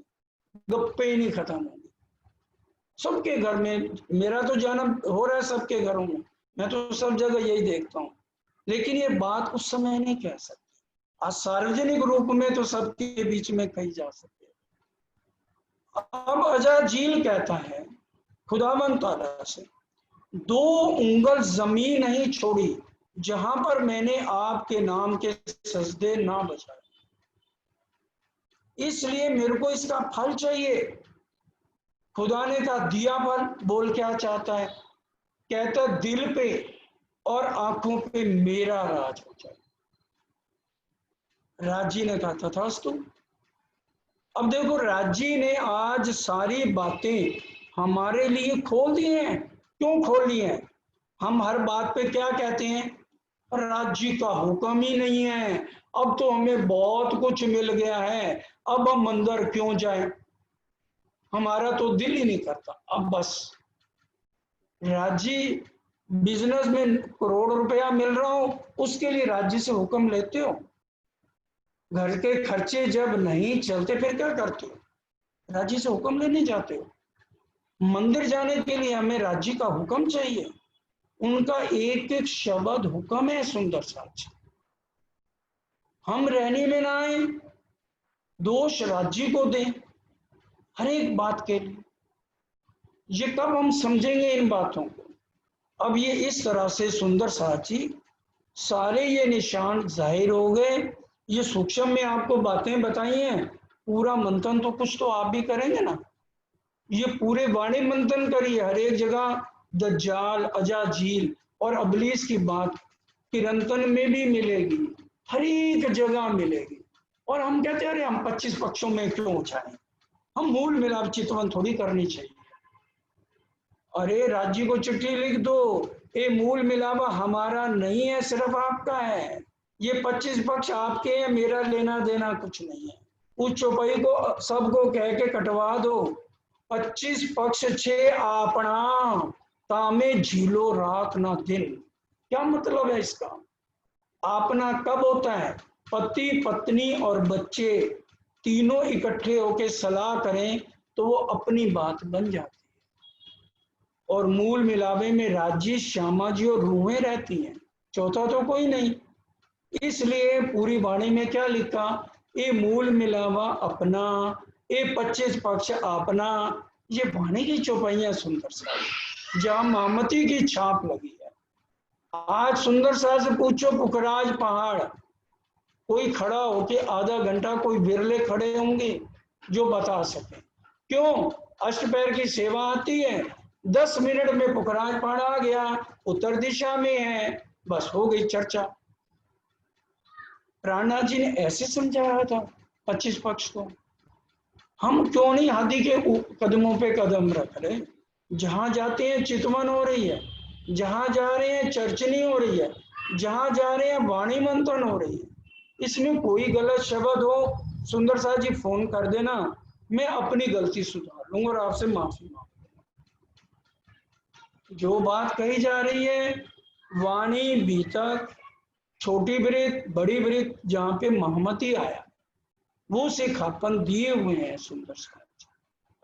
गप्पे ही नहीं खत्म होंगे। सबके घर में, मेरा तो जन्म हो रहा है सबके घरों में, मैं तो सब जगह यही देखता हूँ। लेकिन ये बात उस समय नहीं कह सकते, आज सार्वजनिक रूप में तो सबके बीच में कही जा सकती है। अब अजाजील कहता है खुदावंद ताला से, 2 उंगल जमीन नहीं छोड़ी जहां पर मैंने आपके नाम के सजदे ना बजाए, इसलिए मेरे को इसका फल चाहिए। खुदा ने कहा दिया फल। बोल क्या चाहता है? कहता दिल पे और आंखों पे मेरा राज हो जाए। राजी ने कहा तथास्तु। अब देखो, राजी ने आज सारी बातें हमारे लिए खोल दी हैं। क्यों खोल दी हैं? हम हर बात पे क्या कहते हैं? राज्य का हुक्म ही नहीं है, अब तो हमें बहुत कुछ मिल गया है, अब हम अंदर क्यों जाएं? हमारा तो दिल ही नहीं करता। अब बस राज्य बिजनेस में करोड़ रुपया मिल रहा हो, उसके लिए राज्य से हुक्म लेते हो? घर के खर्चे जब नहीं चलते फिर क्या करते हो? राज्य से हुक्म लेने जाते हो। मंदिर जाने के लिए हमें राज्य का हुक्म चाहिए। उनका एक एक शब्द हुक्म है सुंदर साच। हम रहने में ना आए, दोष राज्य को दें हर एक बात के लिए। ये कब हम समझेंगे इन बातों को? अब ये इस तरह से सुंदर साची सारे ये निशान जाहिर हो गए। ये सूक्ष्म में आपको बातें बताई हैं, पूरा मंथन तो कुछ तो आप भी करेंगे ना। ये पूरे वाणी मंथन करिए, हर एक जगह दज्जाल, अजाजील और अबलीस की बात किरंतन में भी मिलेगी, हर एक जगह मिलेगी। और हम कहते हैं अरे हम 25 पक्षों में क्यों जाएं, हम मूल मिलाप चितवन थोड़ी करनी चाहिए। अरे राज्य को चिट्ठी लिख दो, ये मूल मिलावा हमारा नहीं है, सिर्फ आपका है। ये 25 पक्ष आपके हैं, मेरा लेना देना कुछ नहीं है। उस चौपाई को सबको कह के कटवा दो। 25 पक्ष 6 आपना, तामे झीलो रात ना दिन। क्या मतलब है इसका? आपना कब होता है? पति पत्नी और बच्चे तीनों इकट्ठे होके सलाह करें तो वो अपनी बात बन जाती है। और मूल मिलावे में राज्य, श्यामा जी और रूहें रहती हैं, चौथा तो कोई नहीं। इसलिए पूरी वाणी में क्या लिखा, ये मूल मिलावा अपना, ये 25 पक्ष अपना। ये वाणी की चौपाइयां सुंदर सा, जहां मामती की छाप लगी है। आज सुंदर सा से पूछो पुखराज पहाड़, कोई खड़ा होके आधा घंटा, कोई बिरले खड़े होंगे जो बता सके। क्यों? अष्टपैर की सेवा आती है, 10 मिनट में पुखराज पहाड़ आ गया, उत्तर दिशा में है, बस हो गई चर्चा। प्राणनाथ जी ने ऐसे समझाया था 25 पक्ष को। हम क्यों नहीं हाथी के कदमों पे कदम रख रहे? जहां जाते हैं चितवन हो रही है, जहां जा रहे हैं चर्चनी हो रही है, जहां जा रहे हैं वाणी मंथन हो रही है। इसमें कोई गलत शब्द हो, सुंदर सा जी फोन कर देना, मैं अपनी गलती सुधार लूंगा और आपसे माफी मांग लूंगा। जो बात कही जा रही है, वाणी बीतक, छोटी वृत्त, बड़ी वृत्त, जहां पे महमती आया वो सिखापन दिए हुए हैं सुंदर सा।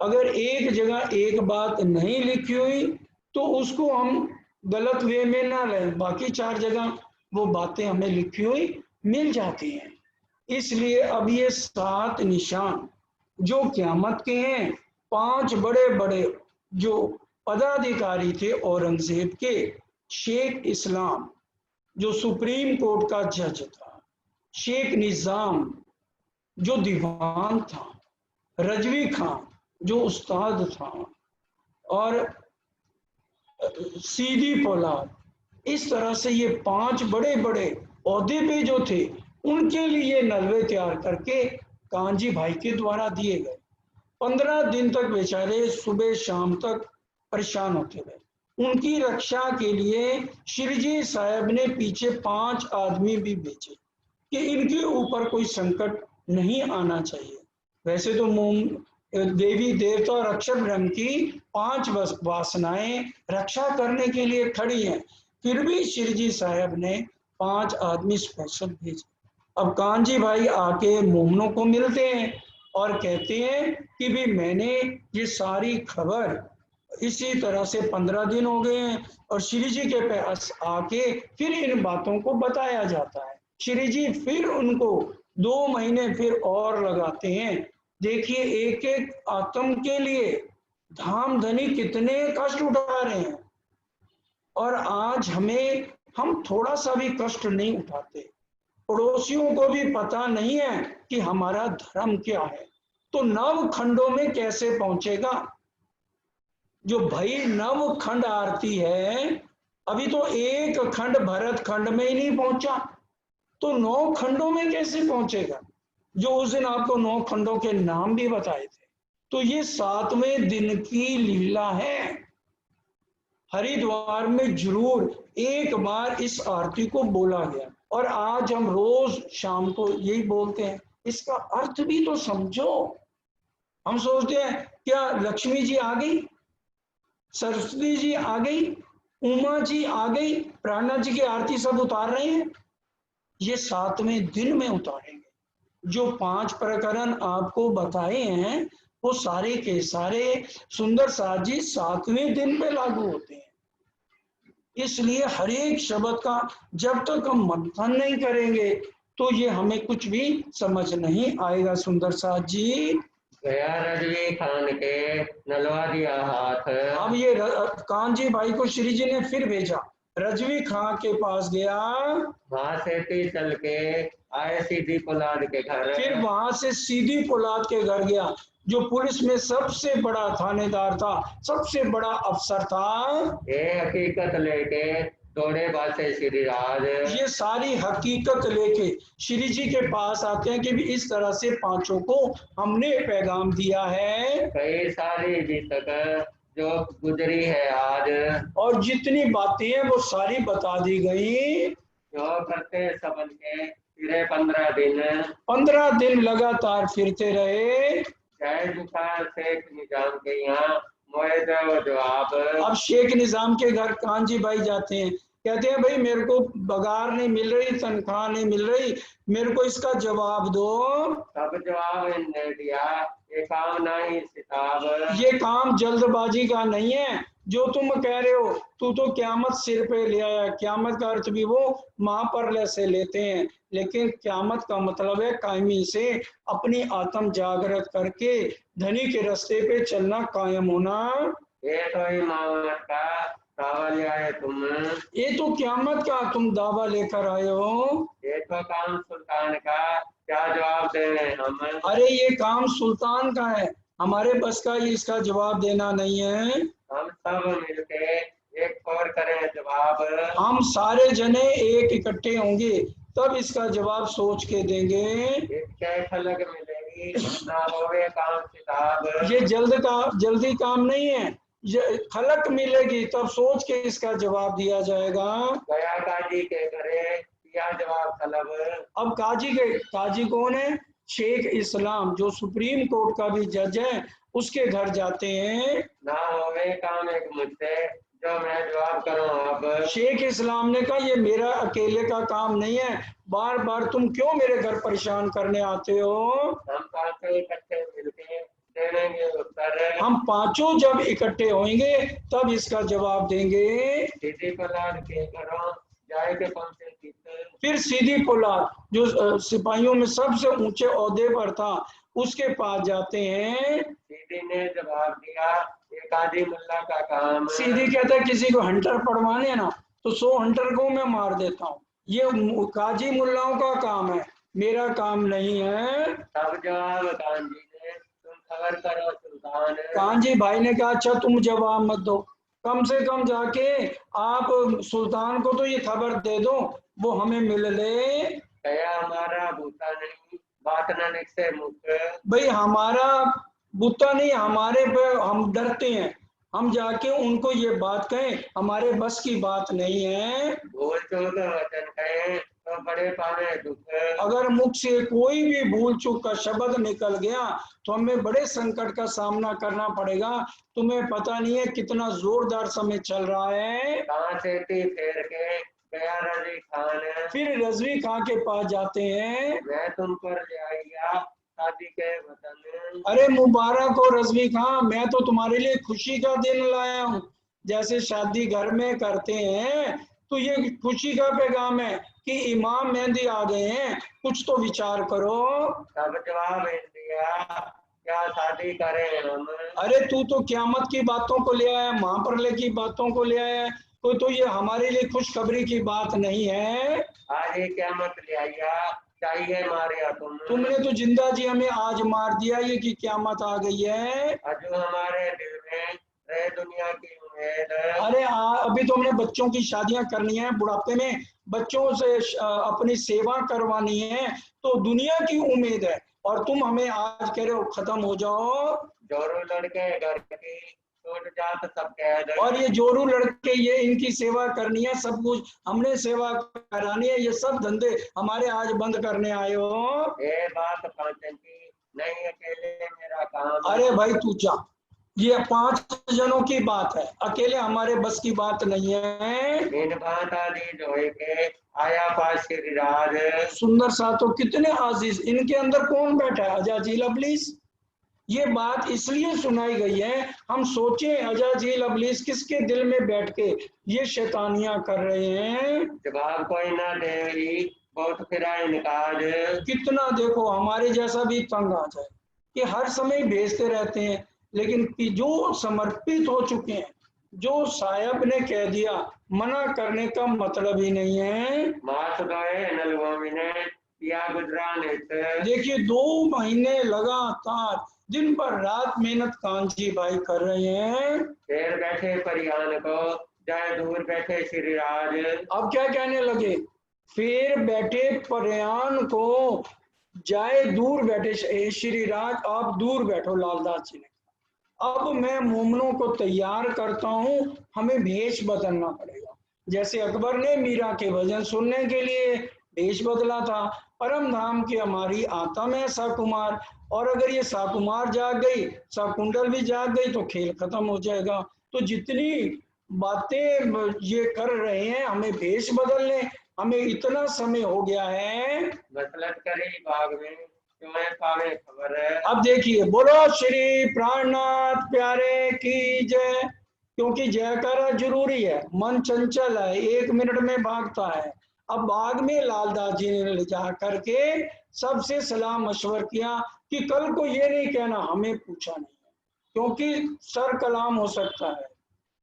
अगर एक जगह एक बात नहीं लिखी हुई तो उसको हम गलत वे में ना लें, बाकी 4 जगह वो बातें हमें लिखी हुई मिल जाती हैं। इसलिए अब ये 7 निशान जो क़यामत के हैं, 5 बड़े बड़े जो पदाधिकारी थे औरंगजेब के, शेख इस्लाम जो सुप्रीम कोर्ट का जज था, शेख निजाम जो दीवान था, रजवी खान जो उस्ताद था, और सीधी फौलाद, इस तरह से ये 5 बड़े बड़े ओहदे पे जो थे, उनके लिए नलवे तैयार करके कांजी भाई के द्वारा दिए गए। 15 दिन तक बेचारे सुबह शाम तक परेशान होते रहे। उनकी रक्षा के लिए श्रीजी साहब ने पीछे 5 आदमी भी भेजे कि इनके ऊपर कोई संकट नहीं आना चाहिए। वैसे तो देवी देवता और अक्षर ब्रह्म की 5 वासनाएं रक्षा करने के लिए खड़ी हैं, फिर भी श्रीजी साहब ने 5 आदमी स्पेशल भेजे। अब कांजी भाई आके मोहनों को मिलते हैं और कहते हैं कि भी मैंने ये सारी खबर, इसी तरह से 15 दिन हो गए हैं और श्री जी के पास आके फिर इन बातों को बताया जाता है। श्री जी फिर उनको 2 महीने फिर और लगाते हैं। देखिए एक एक आत्म के लिए धाम धनी कितने कष्ट उठा रहे हैं, और आज हम थोड़ा सा भी कष्ट नहीं उठाते। पड़ोसियों को भी पता नहीं है कि हमारा धर्म क्या है, तो नव खंडों में कैसे पहुंचेगा? जो भाई नव खंड आरती है, अभी तो एक खंड भरत खंड में ही नहीं पहुंचा, तो 9 खंडों में कैसे पहुंचेगा? जो उस दिन आपको 9 खंडों के नाम भी बताए थे। तो ये 7वें दिन की लीला है। हरिद्वार में जरूर एक बार इस आरती को बोला गया, और आज हम रोज शाम को यही बोलते हैं। इसका अर्थ भी तो समझो। हम सोचते हैं क्या लक्ष्मी जी आ गई, सरस्वती जी आ गई, उमा जी आ गई, प्राणनाथ जी की आरती सब उतार रहे हैं? ये 7वें दिन में उतारेंगे। जो 5 प्रकरण आपको बताए हैं वो सारे के सारे सुंदर साथ जी 7वें दिन पे लागू होते हैं। इसलिए हर एक शब्द का जब तक हम मंथन नहीं करेंगे तो ये हमें कुछ भी समझ नहीं आएगा। सुंदर साथ जी गया रजवी खान के नलवा दिया हाथ। अब ये कांजी भाई को श्री जी ने फिर भेजा, रजवी खां के पास गया, वहां से चल के आए सीधी फौलाद के घर। फिर वहां से सीधी फौलाद के घर गया, जो पुलिस में सबसे बड़ा थानेदार था, सबसे बड़ा अफसर था। ये हकीकत लेके दौड़े बासे श्री राज। ये सारी हकीकत लेके श्री जी के पास आते हैं कि भी इस तरह से 5 को हमने पैगाम दिया है। कई सारी बीतक जो गुजरी है आज, और जितनी बातें हैं वो सारी बता दी गई। जो करते सबन के फिरे 15 दिन लगातार फिरते रहे। जय जुखार शेख निजाम के यहाँ जवाब। अब शेख निजाम के घर कांजी भाई जाते हैं, कहते हैं भाई मेरे को बगार नहीं मिल रही, तनख्वाह नहीं मिल रही, मेरे को इसका जवाब दो। सब जवाब इन्होंने दिया, ये काम नहीं सिताब। ये काम जल्दबाजी का नहीं है, जो तुम कह रहे हो तू तो क्यामत सिर पे ले आया, क्यामत का अर्थ भी वो महाप्रलय से लेते हैं, लेकिन क्यामत का मतलब है कायमी से अपनी आत्म जागृत करके धनी के रास्ते पे चलना, कायम होना। ये तो ही मामत का दावा ले आए तुम, ये तो क्यामत का तुम दावा लेकर आए हो। ये तो काम सुल्तान का, क्या जवाब दें हम? अरे ये काम सुल्तान का है, हमारे बस का ये इसका जवाब देना नहीं है। हम सब मिलके एक और करें जवाब, हम सारे जने एक इकट्ठे होंगे तब इसका जवाब सोच के देंगे। इसके फलक मिलेगी ना होवे काम किताब। ये जल्दी काम नहीं है, ये खलक मिलेगी तब सोच के इसका जवाब दिया जाएगा। गया काजी के करे दिया जवाब तलब। अब काजी कौन है? शेख इस्लाम, जो सुप्रीम कोर्ट का भी जज है, उसके घर जाते हैं। ना होवे काम एक मुझसे, जो मैं जवाब करूं अब। शेख इस्लाम ने कहा ये मेरा अकेले का काम नहीं है, बार बार तुम क्यों मेरे घर परेशान करने आते हो? हम पांचों इकट्ठे मिलके देंगे उत्तर। हम पांचों जब इकट्ठे होंगे तब इसका जवाब देंगे। सीधी पलाद के करो जाए के पहुंचे चित। फिर सीधी पोलाद, जो सिपाहियों में सबसे ऊंचे ओहदे पर था, उसके पास जाते हैं। सीधी ने जवाब दिया ये काजी मुल्ला का काम। सीधी कहता है किसी को हंटर पड़वाने ना तो 100 हंटर को मैं मार देता हूँ, ये काजी मुल्लाओं का काम है, मेरा काम नहीं है। तब जवाब कांजी ने तुम खबर करो सुल्तान। कांजी भाई ने कहा अच्छा तुम जवाब मत दो, कम से कम जाके आप सुल्तान को तो ये खबर दे दो, वो हमें मिल ले। कया हमारा बूता नहीं बात न निकसे मुख। भाई हमारा बूता नहीं, हमारे पे हम डरते हैं, हम जाके उनको ये बात कहें, हमारे बस की बात नहीं है। भूल चूक वचन कहे तो बड़े पावे दुख। अगर मुख से कोई भी भूल चूक का शब्द निकल गया तो हमें बड़े संकट का सामना करना पड़ेगा। तुम्हें पता नहीं है कितना जोरदार समय चल रहा है। कहाँ से थी फेर के गया रजी खान। फिर रजवी खां के पास जाते हैं। मैं तुम पर ले आईया शादी के वतन। अरे मुबारक हो रजवी खां, मैं तो तुम्हारे लिए खुशी का दिन लाया हूँ, जैसे शादी घर में करते हैं तो ये खुशी का पैगाम है कि इमाम मेहंदी आ गए हैं, कुछ तो विचार करो। तब जवाब दिया क्या शादी करें हम। अरे तू तो क्यामत की बातों को ले आया, महाप्रलय की बातों को ले आया, तो ये हमारे लिए खुशखबरी की बात नहीं है। आज ही क्या मत ले आइया चाहिए मारिया तुमने तो जिंदा जी हमें आज मार दिया, ये कि क्यामत आ गई है। अजू हमारे दिल में रहे दुनिया की उम्मीद। अरे अभी तो हमने बच्चों की शादियां करनी है, बुढ़ापे में बच्चों से अपनी सेवा करवानी है, तो दुनिया की उम्मीद है, और तुम हमें आज कह रहे हो खत्म हो जाओ। जोरू लड़के घर की टूट जात सब कैद। और ये जोरू लड़के ये इनकी सेवा करनी है, सब कुछ हमने सेवा करानी है, ये सब धंधे हमारे आज बंद करने आए हो। ये बात पाचन की नहीं अकेले मेरा काम। अरे भाई तू जा, ये 5 जनों की बात है, अकेले हमारे बस की बात नहीं है। इन बात आदि जो के आया पास श्री राज। सुंदर सा तो कितने आजीज, इनके अंदर कौन बैठा है? अजाजील अबलीस। ये बात इसलिए सुनाई गई है, हम सोचे अजाजील अबलीस किसके दिल में बैठ के ये शैतानियां कर रहे हैं। जवाब कोई ना दे बहुत फिरा इनकाज। कितना देखो हमारे जैसा भी तंग आ जाए कि हर समय भेजते रहते हैं, लेकिन जो समर्पित हो चुके हैं, जो साहब ने कह दिया, मना करने का मतलब ही नहीं है। मास गए नलवामी ने किया गुजरान। देखिए 2 महीने लगातार दिन भर रात मेहनत कांजी भाई कर रहे हैं। देर बैठे परियान को जाए दूर बैठे श्री राज। अब क्या कहने लगे? फिर बैठे परयान को जाए दूर बैठे, श्री राज आप दूर बैठो। लालदास जी ने, अब मैं मोमनों को तैयार करता हूँ, हमें भेष बदलना पड़ेगा। जैसे अकबर ने मीरा के भजन सुनने के लिए भेष बदला था, परम धाम की हमारी आता में साकुमार, और अगर ये साकुमार जाग गई, साकुंडल भी जाग गई तो खेल खत्म हो जाएगा। तो जितनी बातें ये कर रहे हैं, हमें भेष बदलने, हमें इतना समय हो गया है। मसलत करी बाग में तुम्हें पावे खबर है। अब देखिए, बोलो श्री प्राणनाथ प्यारे की जय, क्योंकि जयकारा जरूरी है। मन चंचल है, 1 मिनट में भागता है। अब बाग में लालदास जी ने ले जा करके सबसे सलाह मशवर किया कि कल को ये नहीं कहना हमें पूछा नहीं है, क्योंकि सर कलाम हो सकता है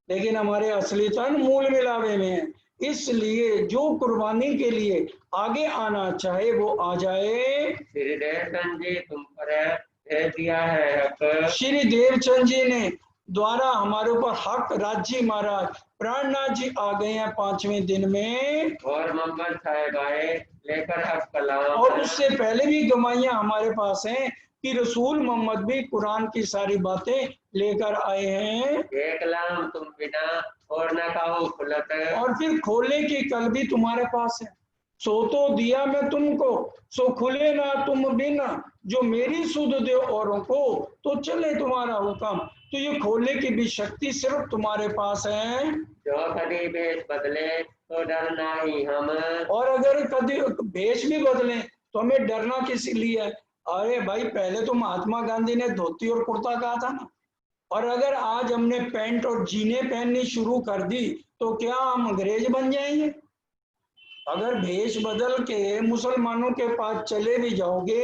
लेकिन हमारे असली तन मूल मिलावे में है। इसलिए जो कुर्बानी के लिए आगे आना चाहे वो आ जाए। श्री देवचंद जी तुम पर भेज दिया है हक। श्री देवचंद जी ने द्वारा हमारे ऊपर हक राज्य महाराज प्राणनाथ जी आ गए हैं 5वें दिन में, और मोहम्मद साहब आए लेकर हक कलाम। और उससे पहले भी गवाहियां हमारे पास हैं कि रसूल मोहम्मद भी कुरान की सारी बातें लेकर आए हैं। एक कलाम तुम बिना और न कहो खुलत। और फिर खोलने की कल भी तुम्हारे पास है। सो तो दिया मैं तुमको, सो खुले ना तुम बिना, जो मेरी सुध दे औरों को तो चले तुम्हारा हुक्म। तो ये खोलने की भी शक्ति सिर्फ तुम्हारे पास है। जो कभी भेष बदले तो डरना ही हम। और अगर कभी भेष भी बदले तो हमें डरना किस लिए है? अरे भाई, पहले तो महात्मा गांधी ने धोती और कुर्ता कहा था ना, और अगर आज हमने पैंट और जीने पहननी शुरू कर दी तो क्या हम अंग्रेज बन जाएंगे? अगर भेष बदल के मुसलमानों के पास चले भी जाओगे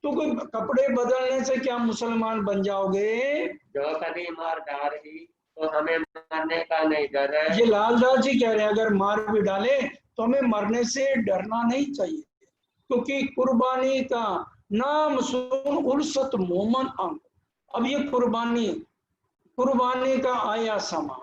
तो कोई कपड़े बदलने से क्या मुसलमान बन जाओगे? जो कभी मार डाल ही तो हमें मरने का नहीं डर है। ये लालदास जी कह रहे हैं अगर मार भी डाले तो हमें मरने से डरना नहीं चाहिए, क्योंकि कुर्बानी का नाम सुन उर्सत मोमन अंग। अब ये कुर्बानी का आया समा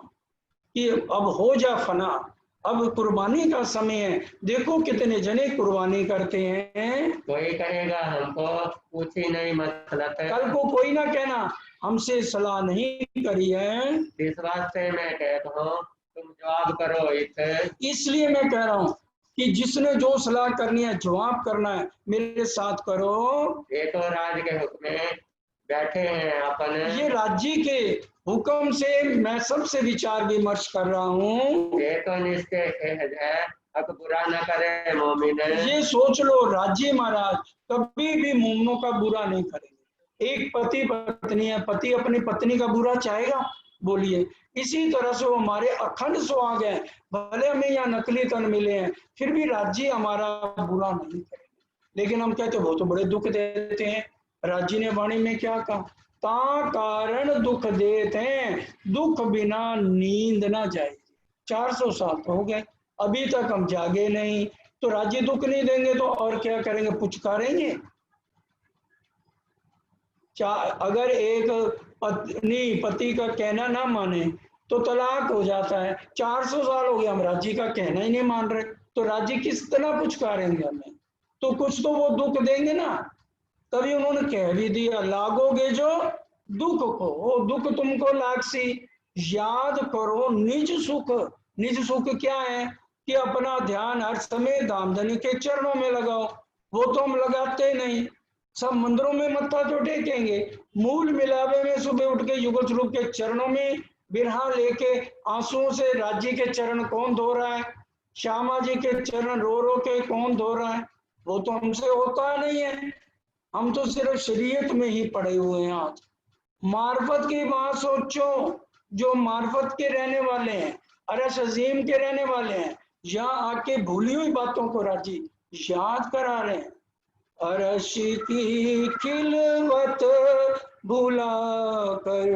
कि अब हो जा फना, अब कुर्बानी का समय है। देखो कितने जने कुर्बानी करते हैं। कोई करेगा हमको पूछी नहीं मसलत। कल को कोई ना कहना हमसे सलाह नहीं करी है। इस वास्ते मैं कहता हूँ तुम जवाब करो इसलिए मैं कह रहा हूँ कि जिसने जो सलाह करनी है जवाब करना है मेरे साथ करो। ये तो राज के हुक्म में बैठे हैं अपन। ये राज्य के हुक्म से मैं सबसे विचार विमर्श कर रहा हूँ। ये तो निश्चय खेद है अब बुरा न करे मोमिन। ये सोच लो राज्य महाराज कभी भी मोमिनों का बुरा नहीं करेंगे। एक पति पत्नी है, पति अपनी पत्नी का बुरा चाहेगा? बोलिए। इसी तरह से वो हमारे अखंड सुहाग हैं, भले हमें यहाँ नकली तन मिले हैं फिर भी राज्य हमारा बुरा नहीं करेंगे। लेकिन हम कहते वो तो बड़े दुख देते हैं। राज्य ने वाणी में क्या कहा? ता कारण दुख देते हैं, दुख बिना नींद ना जाएगी। 400 साल तो हो गए, अभी तक हम जागे नहीं, तो राज्य दुख नहीं देंगे तो और क्या करेंगे? पुचकारेंगे। अगर एक पत्नी पति का कहना ना माने तो तलाक हो जाता है। 400 साल हो गया हम राज्य का कहना ही नहीं मान रहे, तो राज्य किस तरह पुचकारेंगे हमें? तो कुछ तो वो दुख देंगे ना। तभी उन्होंने कह भी दिया, लागोगे जो दुख को, वो दुख तुमको लागसी, याद करो निज सुख। निज सुख क्या है? कि अपना ध्यान हर समय धामधनी के चरणों में लगाओ। वो तो हम लगाते नहीं, सब मंदिरों में मत्था तो टेकेंगे, मूल मिलावे में सुबह उठ के युगल स्वरूप के चरणों में बिरहा लेके आंसुओं से राज्य के चरण कौन धो रहा है? श्यामा जी के चरण रो रो के कौन धो रहा है? वो तो हमसे होता नहीं है। हम तो सिर्फ शरीयत में ही पड़े हुए हैं। आज मार्फत की बात सोचो, जो मार्फत के रहने वाले हैं, अरश अजीम के रहने वाले हैं, यहाँ आके भूली हुई बातों को राजी याद करा रहे हैं। अरश की खिलवत भुला कर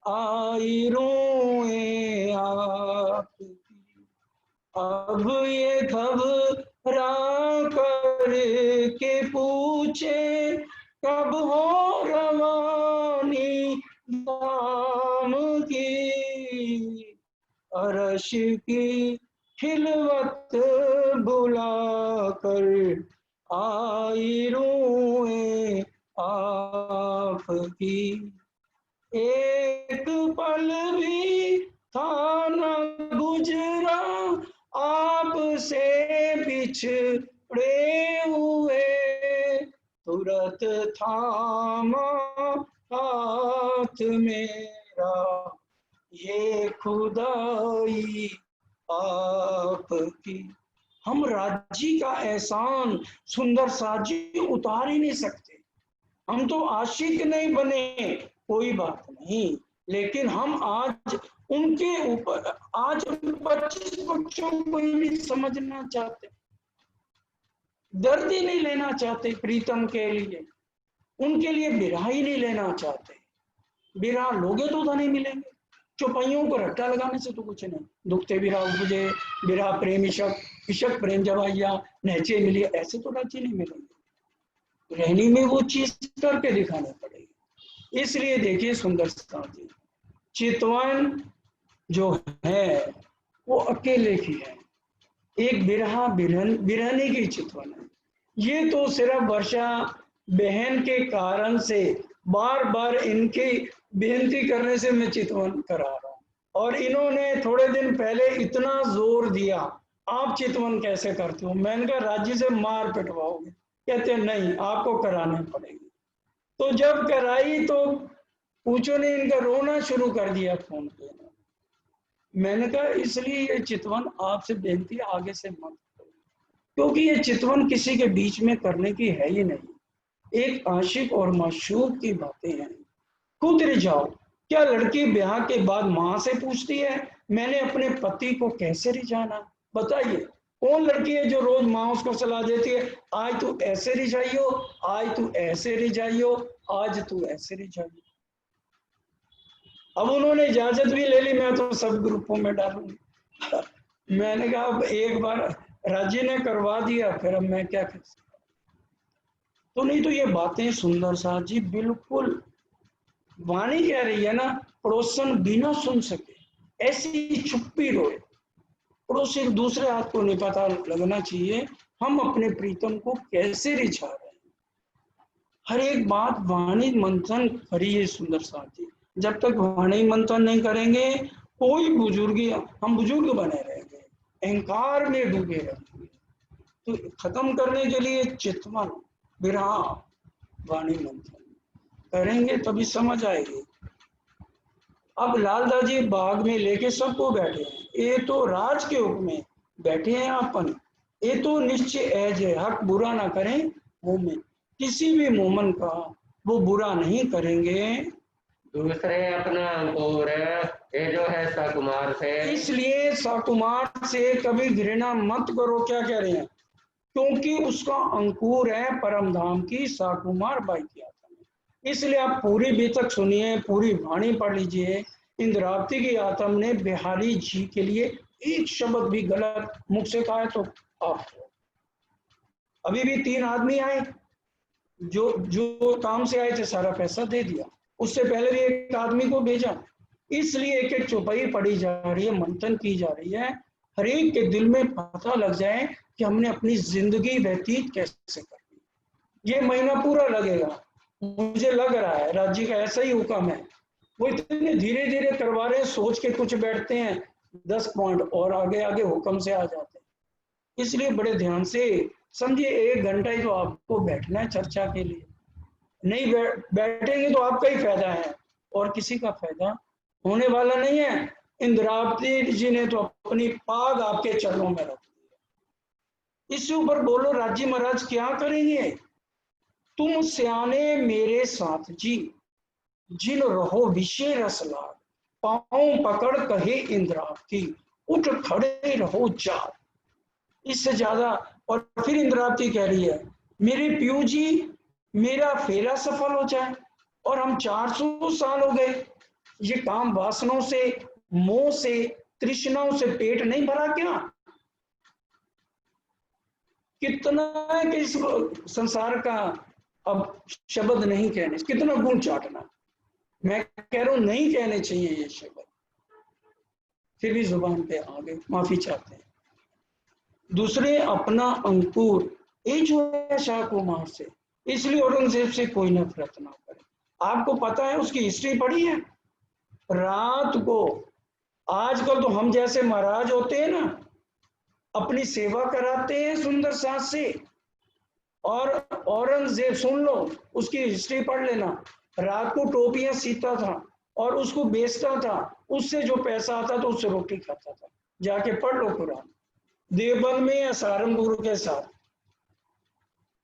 आई रोए आपकी, अब ये घबरा कर के पूछे कब हो रवानी दाम की। अरश की खिलवत भुला कर आई रोए आपकी, एक पल भी था न गुजरा आपसे बिछड़े हुए, तुरत थामा हाथ मेरा ये खुदाई आपकी। हम राज्य का एहसान सुंदर साजी उतार ही नहीं सकते। हम तो आशिक नहीं बने, कोई बात नहीं, लेकिन हम आज उनके ऊपर आज 25 पक्षों को ही नहीं समझना चाहते, दर्द ही नहीं लेना चाहते प्रीतम के लिए, उनके लिए बिरहा ही नहीं लेना चाहते। बिरहा लोगे तो धनी मिलेंगे, चौपाइयों को रट्टा लगाने से तो कुछ नहीं। दुखते बिरहा उपजे, बिरहा प्रेम इशक, इशक प्रेम जवाइया, नहचे मिली, ऐसे तो राजी नहीं मिलेंगे। रहनी में वो चीज करके दिखानी पड़ेगी। इसलिए देखिए सुंदर जी, चितवन जो है वो अकेले की है, एक बिरहा बिरहने की चितवन है। ये तो सिर्फ वर्षा बहन के कारण से बार बार इनकी बेनती करने से मैं चितवन करा रहा हूँ, और इन्होंने थोड़े दिन पहले इतना जोर दिया, आप चितवन कैसे करते हो? मैंने कहा राज्य से मार पिटवाओगे, कहते नहीं आपको कराने पड़ेगी। तो जब कराई तो पूछो ने इनका रोना शुरू कर दिया फोन पे। मैंने कहा इसलिए ये चितवन आपसे बेनती आगे से मत करो, क्योंकि ये चितवन किसी के बीच में करने की है ही नहीं, एक आशिक और माशूक की बातें हैं। खुद रिझाओ। क्या लड़की ब्याह के बाद माँ से पूछती है मैंने अपने पति को कैसे रिझाना? बताइए कौन लड़की है जो रोज माँ उसको सलाह देती है, आज तू ऐसे रिझाइयो, आज तू ऐसे रिझाइयो, आज तू ऐसे रिझाइयो। अब उन्होंने इजाजत भी ले ली, मैं तो सब ग्रुपों में डालूंगी। मैंने कहा अब एक बार राज्य ने करवा दिया, फिर अब मैं क्या कर सकता। तो नहीं तो ये बातें सुंदर सा जी बिल्कुल वाणी कह रही है ना, पड़ोसन बिना सुन सके ऐसी चुप्पी रोए। पड़ोसी दूसरे हाथ को नहीं पता लगना चाहिए हम अपने प्रीतम को कैसे रिझा रहे हैं। हर एक बात वाणी मंथन करिए सुंदर साथ जी। जब तक वाणी मंथन नहीं करेंगे कोई बुजुर्गी, हम बुजुर्ग बने रहेंगे, अहंकार में डूबे रहेंगे। तो खत्म करने के लिए चितवन बिरहा वाणी मंथन करेंगे तभी समझ आएगी। अब लालदास जी बाग में लेके सबको बैठे हैं, ये तो राज के हुक्म में बैठे हैं अपन, ये तो निश्चय ऐज है हक बुरा ना करें मोमिन, किसी भी मोमन का वो बुरा नहीं करेंगे। दूसरे अपना अंकुर ये जो है सकुमार से, इसलिए सकुमार से कभी घृणा मत करो। क्या कह रहे हैं? क्योंकि उसका अंकुर है परम धाम की साकुमार बाई की आत्मा में। इसलिए आप पूरी भी तक सुनिए, पूरी वाणी पढ़ लीजिए। इंद्रावती की आत्मा ने बिहारी जी के लिए एक शब्द भी गलत मुख से कहा है तो आप अभी भी 3 आदमी आए जो जो काम से आए थे, सारा पैसा दे दिया, उससे पहले भी एक आदमी को भेजा। इसलिए एक एक चौपाई पढ़ी जा रही है, मंथन की जा रही है, हर एक के दिल में पता लग जाए कि हमने अपनी जिंदगी व्यतीत कैसे करनी। ये महीना पूरा लगेगा, मुझे लग रहा है राज्य का ऐसा ही हुक्म है, वो इतने धीरे धीरे करवा रहे हैं, सोच के कुछ बैठते हैं 10 पॉइंट और आगे आगे हुक्म से आ जाते हैं। इसलिए बड़े ध्यान से समझिए, 1 घंटा ही तो आपको बैठना है चर्चा के लिए, नहीं बैठेंगे तो आपका ही फायदा है और किसी का फायदा होने वाला नहीं है। इंद्रावती जी ने तो अपनी पाग आपके चरणों में रख दी। इससे ऊपर बोलो राज्य महाराज क्या करेंगे? तुम सियाने मेरे साथ जी, जिन रहो विषय रस लाग, पांव पकड़ कहे इंद्रावती, उठ खड़े रहो जाग। इससे ज्यादा। और फिर इंद्रावती कह रही है मेरे प्यू जी मेरा फेरा सफल हो जाए, और हम 400 साल हो गए, ये काम वासनों से, मोह से, तृष्णाओं से पेट नहीं भरा क्या? कितना है कि इस संसार का अब शब्द नहीं कहने, कितना गुण चाटना। मैं कह रहा हूं नहीं कहने चाहिए ये शब्द, फिर भी जुबान पे आ गए, माफी चाहते हैं। दूसरे अपना अंकुर, ये जो है शाहकुमार से, इसलिए औरंगजेब से कोई नफरत ना करे। आपको पता है उसकी हिस्ट्री पढ़ी है? रात को आजकल तो हम जैसे महाराज होते हैं ना, अपनी सेवा कराते हैं सुंदर सास से, और औरंगजेब सुन लो उसकी हिस्ट्री पढ़ लेना, रात को टोपियां सीता था और उसको बेचता था, उससे जो पैसा आता था उससे रोटी खाता था। जाके पढ़ लो कुरान, देवबंद में या सहारनपुर के साथ,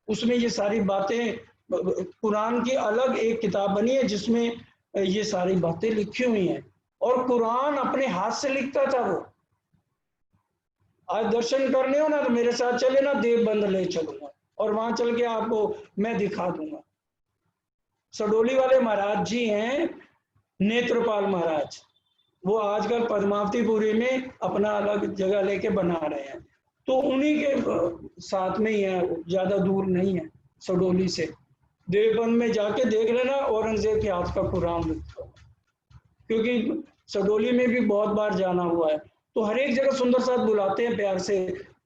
उसमें ये सारी बातें, कुरान की अलग एक किताब बनी है जिसमें ये सारी बातें लिखी हुई हैं। और कुरान अपने हाथ से लिखता था वो। आज दर्शन करने हो ना तो मेरे साथ चले ना, देवबंद ले चलूंगा और वहां चल के आपको मैं दिखा दूंगा। सडोली वाले महाराज जी हैं नेत्रपाल महाराज, वो आजकल पद्मावतीपुरी में अपना अलग जगह लेके बना रहे हैं, तो उन्हीं के साथ में ही है, ज्यादा दूर नहीं है सडोली से। देवबंद में जाके देख लेना औरंगजेब के हाथ का कुरान लिखा हुआ, क्योंकि सडोली में भी बहुत बार जाना हुआ है। तो हर एक जगह सुंदर साथ बुलाते हैं प्यार से,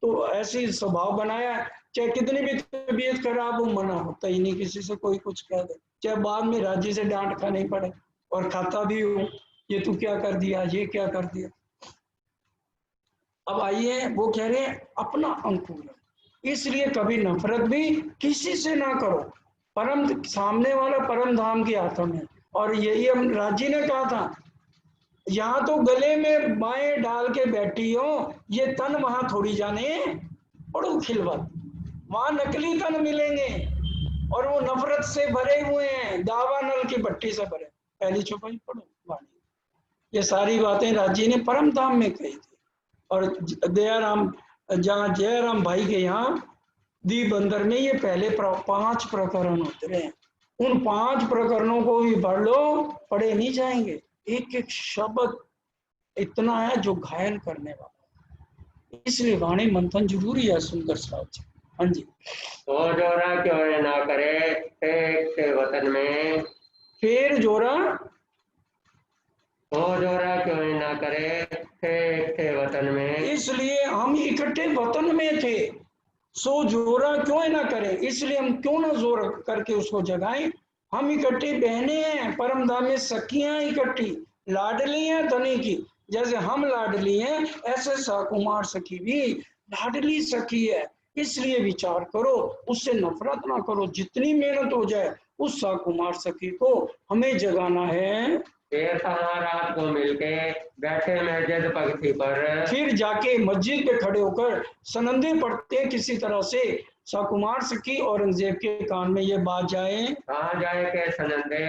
तो ऐसी स्वभाव बनाया है, चाहे कितनी भी तबीयत खराब हो मना होता ही नहीं किसी से, कोई कुछ कह दे, चाहे बाद में राज्य से डांट खानी पड़े और खाता भी हो, ये तू क्या कर दिया, ये क्या कर दिया। अब आइए, वो कह रहे हैं अपना अंकुर, इसलिए कभी नफरत भी किसी से ना करो, परम सामने वाला परम धाम की आत्मा है। और यही हम राजी ने कहा था, यहाँ तो गले में बाएं डाल के बैठी हो, ये तन वहां थोड़ी जाने पड़ो खिलवत, वहां नकली तन मिलेंगे और वो नफरत से भरे हुए हैं, दावा नल की भट्टी से भरे। पहली चौपाई पढ़ो वाणी, ये सारी बातें राजी ने परम धाम में कही थी। और दयाराम, जहाँ जयराम भाई के यहाँ दीप बंदर में ये पहले 5 प्रकरण उतरे हैं, उन 5 प्रकरणों को भी पढ़ लो, पढ़े नहीं जाएंगे, एक एक शब्द इतना है जो घायल करने वाला, इसलिए वाणी मंथन जरूरी है। सुंदर साहब, हाँ जी। तो जोरा क्यों ना करे थे वतन में, फिर जोरा, तो जोरा क्यों ना करे थे वतन में, इसलिए हम इकट्ठे वतन में थे, सो जोरा क्यों ना करें, इसलिए हम क्यों ना जोर करके उसको जगाएं। हम इकट्ठी बहने हैं, परम धाम में सखियां इकट्ठी, लाडली हैं धनी की, जैसे हम लाडली हैं ऐसे साकुमार सखी भी लाडली सखी है। इसलिए विचार करो, उससे नफरत ना करो, जितनी मेहनत हो जाए उस साकुमार सखी को हमें जगाना है। रात को मिलके बैठे मस्जिद पगथी पर, फिर जाके मस्जिद पे खड़े होकर सनंदे पढ़ते किसी तरह से, साकुमार सखी औरंगजेब के कान में ये बात जाए, कहाँ जाए के सनंदे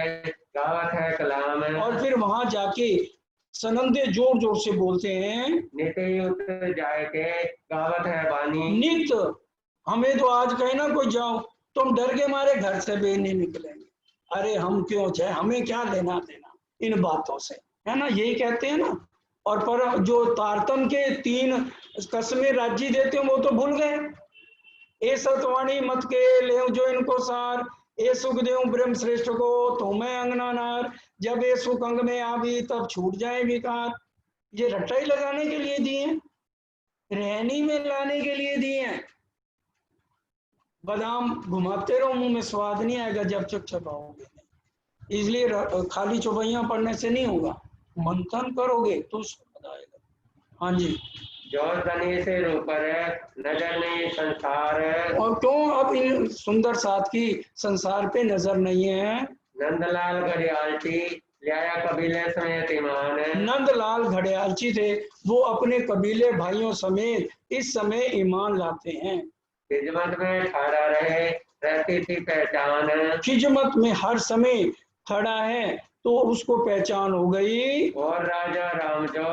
गावत है कलाम, और फिर वहां जाके सनंदे जोर जोर से बोलते हैं, नित उतर जाए के गावत है बानी, नित। हमें तो आज कहे ना कोई जाओ, तुम डर के मारे घर से भी नहीं निकलेंगे, अरे हम क्यों जाए, हमें क्या लेना देना इन बातों से, है ना, यही कहते हैं ना। और पर जो तारतम के 3 कसमें राज्य देते हैं वो तो भूल गए, ए सतवाणी मत के ले जो इनको सार, ए सुख देव ब्रह्म श्रेष्ठ को तो मैं अंगना नार, जब ये सुख अंग में आवी तब छूट जाए विकार। ये रटाई लगाने के लिए दिए, रहनी में लाने के लिए दिए हैं। बादाम घुमाते रहो मुंह में स्वाद नहीं आएगा जब तक चबाओगे नहीं, इसलिए खाली चौपाइयां पढ़ने से नहीं होगा, मंथन करोगे तो स्वाद आएगा। हाँ जी। जो तनी से ऊपर नजर नहीं संसार, और क्यों अब इन सुंदर साथ की संसार पे नजर नहीं है। नंदलाल घड़ियालची लिया कबीले समेत ईमान, नंदलाल घड़ियालची थे, वो अपने कबीले भाइयों समेत इस समय ईमान लाते हैं। खिजमत में खड़ा रहे रहती थी पहचान, खिजमत में हर समय खड़ा है तो उसको पहचान हो गई। और राजा राम जो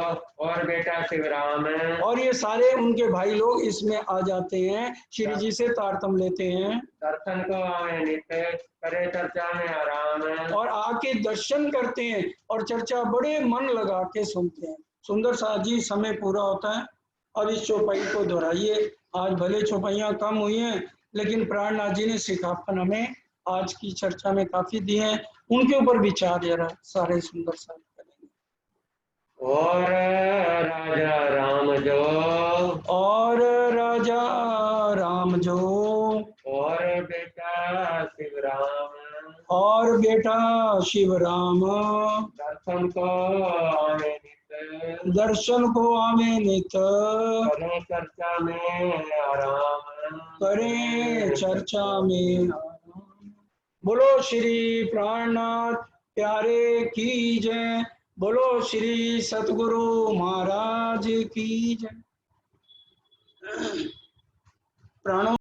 और बेटा शिवराम, और ये सारे उनके भाई लोग इसमें आ जाते हैं, श्री जी से तारतम लेते हैं, दर्शन को आवे नित्य करे चर्चा में आराम, और आके दर्शन करते हैं और चर्चा बड़े मन लगा के सुनते हैं। सुंदर साथ जी, समय पूरा होता है, अब इस चौपाई को दोहराइए। आज भले चौपाइयाँ कम हुई हैं, लेकिन प्राणनाथ जी ने सिखापन हमें आज की चर्चा में काफी दिए हैं, उनके ऊपर विचार जरा सारे सुंदर साथ करेंगे। और राजा राम जो, और राजा राम जो, और बेटा शिवराम, और बेटा शिवराम, दर्शन को आवे नित, दर्शन को आवे नित, करे चर्चा में आराम, करे चर्चा में आराम। बोलो श्री प्राणनाथ प्यारे की जय, बोलो श्री सतगुरु महाराज की जय। प्राणों